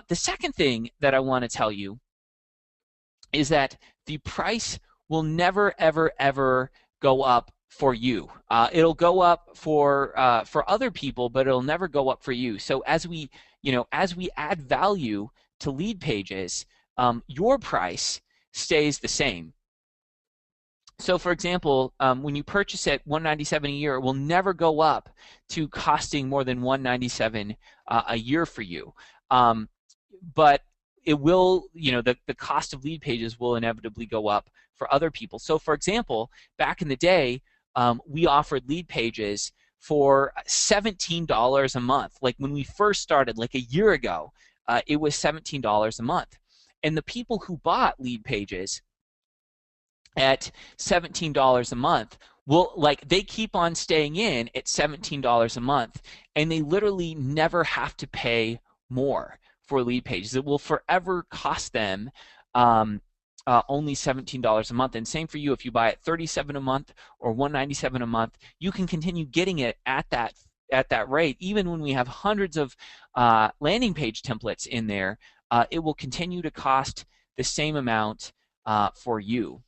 The second thing that I want to tell you is that the price will never, ever, ever go up for you. It'll go up for other people, but it'll never go up for you. So as we add value to LeadPages, your price stays the same. So, for example, when you purchase it $197 a year, it will never go up to costing more than $197 a year for you. But it will, the cost of LeadPages will inevitably go up for other people. So, for example, back in the day, we offered LeadPages for $17 a month. Like when we first started, like a year ago, it was $17 a month. And the people who bought LeadPages at $17 a month they keep on staying in at $17 a month, and they literally never have to pay more for LeadPages. It will forever cost them only $17 a month. And same for you, if you buy it $37 a month or $197 a month, you can continue getting it at that rate. Even when we have hundreds of landing page templates in there, it will continue to cost the same amount for you.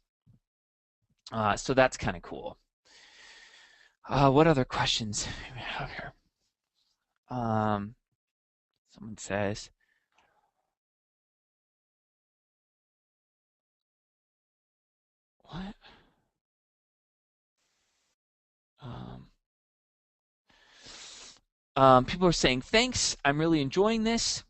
So that's kind of cool. What other questions do we have here? Someone says, what? People are saying, thanks, I'm really enjoying this.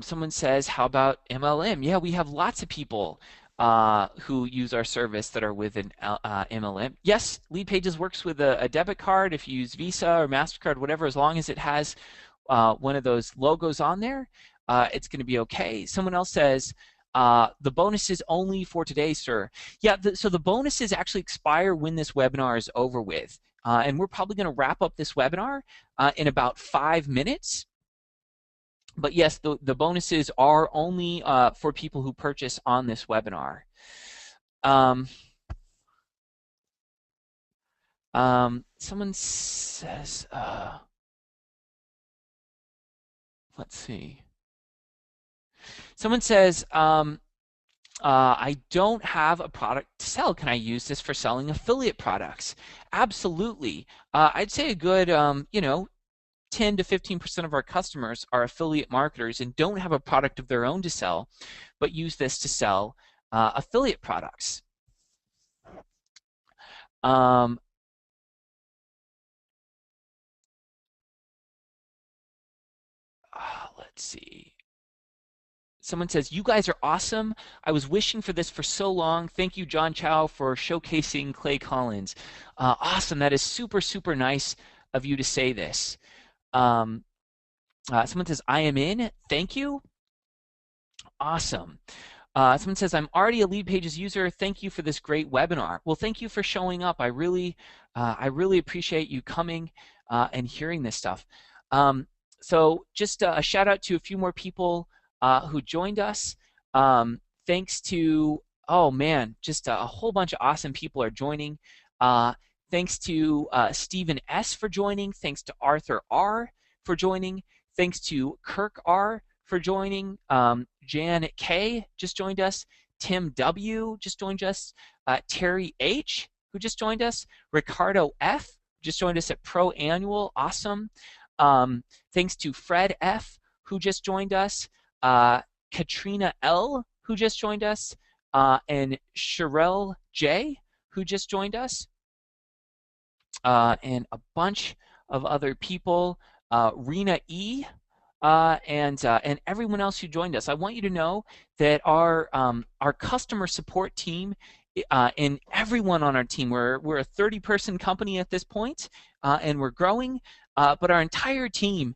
Someone says, how about MLM? Yeah, we have lots of people who use our service that are with an MLM. Yes, LeadPages works with a debit card. If you use Visa or MasterCard, whatever, as long as it has one of those logos on there, it's going to be okay. Someone else says, the bonus is only for today, sir. Yeah, so the bonuses actually expire when this webinar is over with. And we're probably going to wrap up this webinar in about 5 minutes. But yes, the bonuses are only for people who purchase on this webinar. Someone says, let's see. Someone says, I don't have a product to sell. Can I use this for selling affiliate products? Absolutely. I'd say a good, 10 to 15% of our customers are affiliate marketers and don't have a product of their own to sell, but use this to sell affiliate products. Let's see. Someone says, you guys are awesome. I was wishing for this for so long. Thank you, John Chow, for showcasing Clay Collins. Awesome. That is super, super nice of you to say this. Someone says, I am in. Thank you. Awesome. Someone says, I'm already a LeadPages user. Thank you for this great webinar. Well, thank you for showing up. I really appreciate you coming and hearing this stuff. So just a shout out to a few more people who joined us. Thanks to, oh man, just a whole bunch of awesome people are joining. Thanks to Stephen S. for joining. Thanks to Arthur R. for joining. Thanks to Kirk R. for joining. Jan K. just joined us. Tim W. just joined us. Terry H. who just joined us. Ricardo F. just joined us at Pro Annual. Awesome. Thanks to Fred F. who just joined us. Katrina L. who just joined us. And Sherelle J. who just joined us. And a bunch of other people. Rena E. And everyone else who joined us. I want you to know that our customer support team and everyone on our team. We're a 30-person company at this point, and we're growing, but our entire team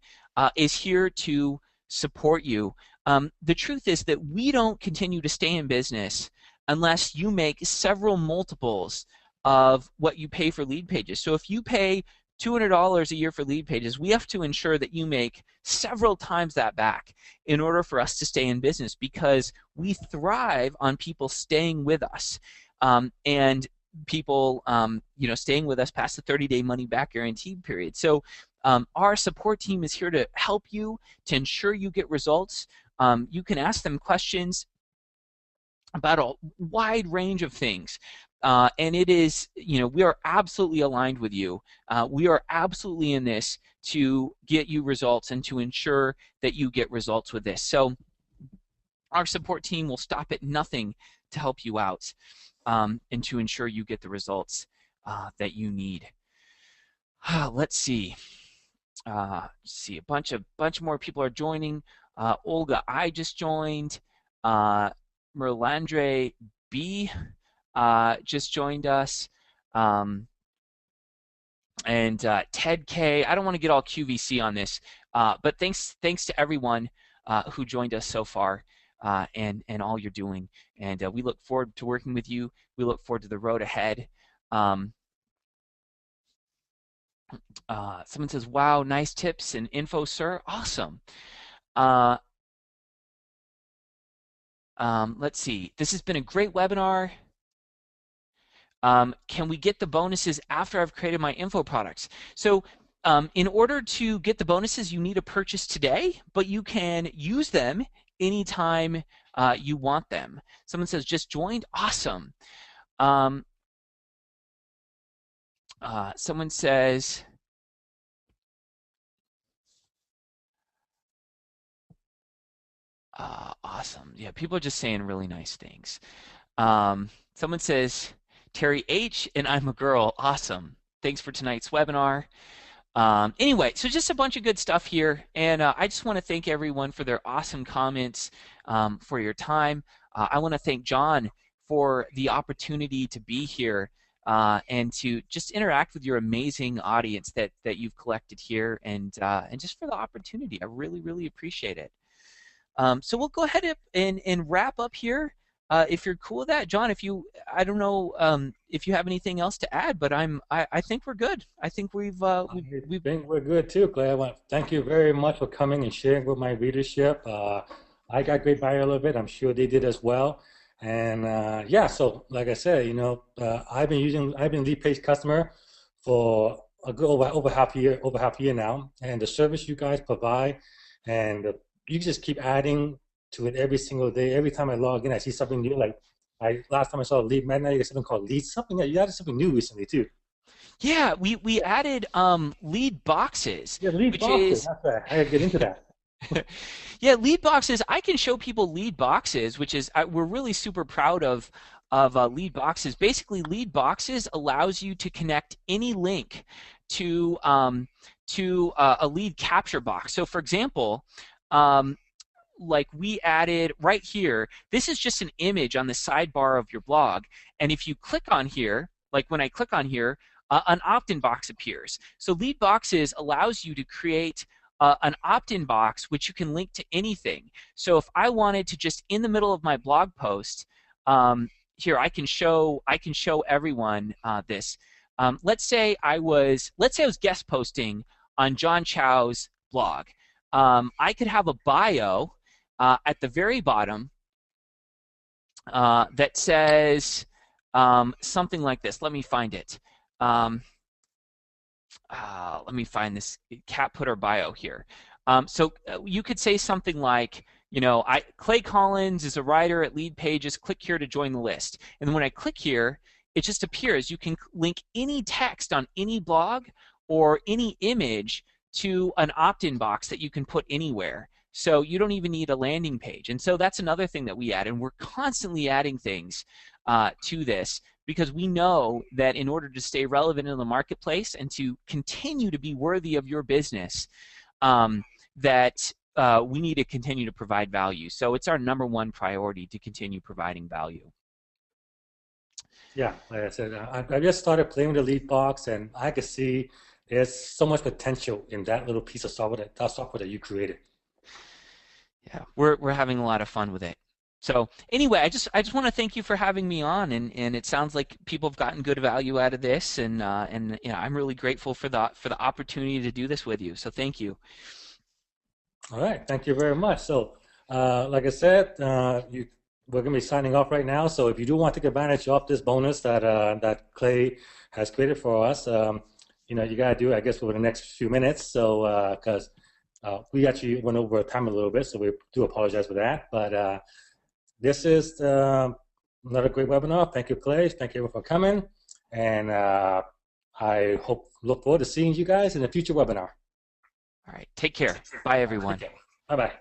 is here to support you. The truth is that we don't continue to stay in business unless you make several multiples of what you pay for LeadPages. So if you pay $200 a year for LeadPages, we have to ensure that you make several times that back in order for us to stay in business, because we thrive on people staying with us, and people staying with us past the 30-day money back guarantee period. So our support team is here to help you, to ensure you get results. You can ask them questions about a wide range of things. And it is, we are absolutely aligned with you. We are absolutely in this to get you results and to ensure that you get results with this. So our support team will stop at nothing to help you out, and to ensure you get the results that you need. Let's see. A bunch more people are joining. Olga, I just joined. Merlandre B just joined us. And Ted K. I don't want to get all QVC on this, but thanks to everyone who joined us so far, and all you're doing. And we look forward to working with you. We look forward to the road ahead. Someone says, "Wow, nice tips and info, sir. Awesome." Let's see. This has been a great webinar. Can we get the bonuses after I've created my info products? So in order to get the bonuses, you need a purchase today, but you can use them anytime you want them. Someone says, just joined. Awesome. Someone says, awesome. Yeah, people are just saying really nice things. Someone says, Terry H, and I'm a girl. Awesome. Thanks for tonight's webinar. Anyway, so just a bunch of good stuff here, and I just want to thank everyone for their awesome comments, for your time. I want to thank John for the opportunity to be here, and to just interact with your amazing audience that you've collected here, and just for the opportunity. I really, really appreciate it. So we'll go ahead and wrap up here. If you're cool with that, John, I don't know if you have anything else to add, but I think we're good. I think I think we're good too, Clay. I want to thank you very much for coming and sharing with my readership. I got great value out of it. I'm sure they did as well. And yeah, so like I said, I've been LeadPage customer for a good over half year now, and the service you guys provide, and you just keep adding to it every single day. Every time I log in, I see something new. Like last time I saw Lead Magnet, you got something called Lead something. You added something new recently too. Yeah, we added lead boxes, Yeah, Lead which boxes. is That's right. I gotta get into that. yeah, lead boxes. I can show people lead boxes, which is we're really super proud of lead boxes. Basically, lead boxes allows you to connect any link to a lead capture box. So, for example, like we added right here, this is just an image on the sidebar of your blog, and if you click on here, like when I click on here, an opt-in box appears. So lead boxes allows you to create an opt-in box which you can link to anything. So if I wanted to just in the middle of my blog post, here I can show everyone this. Let's say I was guest posting on John Chow's blog. I could have a bio at the very bottom that says something like this. Let me find it. Let me find this. Cat put her bio here. So you could say something like, Clay Collins is a writer at LeadPages. Click here to join the list. And when I click here, it just appears. You can link any text on any blog or any image to an opt-in box that you can put anywhere. So you don't even need a landing page. And so that's another thing that we add. And we're constantly adding things to this, because we know that in order to stay relevant in the marketplace and to continue to be worthy of your business, that we need to continue to provide value. So it's our #1 priority to continue providing value. Yeah, like I said, I just started playing with the lead box, and I could see there's so much potential in that little piece of software that you created. Yeah, we're having a lot of fun with it. So anyway, I just want to thank you for having me on, and it sounds like people have gotten good value out of this, and you know, I'm really grateful for the opportunity to do this with you. So thank you. All right, thank you very much. So, like I said, we're going to be signing off right now. So, if you do want to take advantage of this bonus that Clay has created for us, you got to do it, I guess, over the next few minutes. So, because we actually went over time a little bit, so we do apologize for that. But this is another great webinar. Thank you, Clay. Thank you everyone for coming, and I look forward to seeing you guys in a future webinar. All right, take care. Bye, everyone. Bye bye.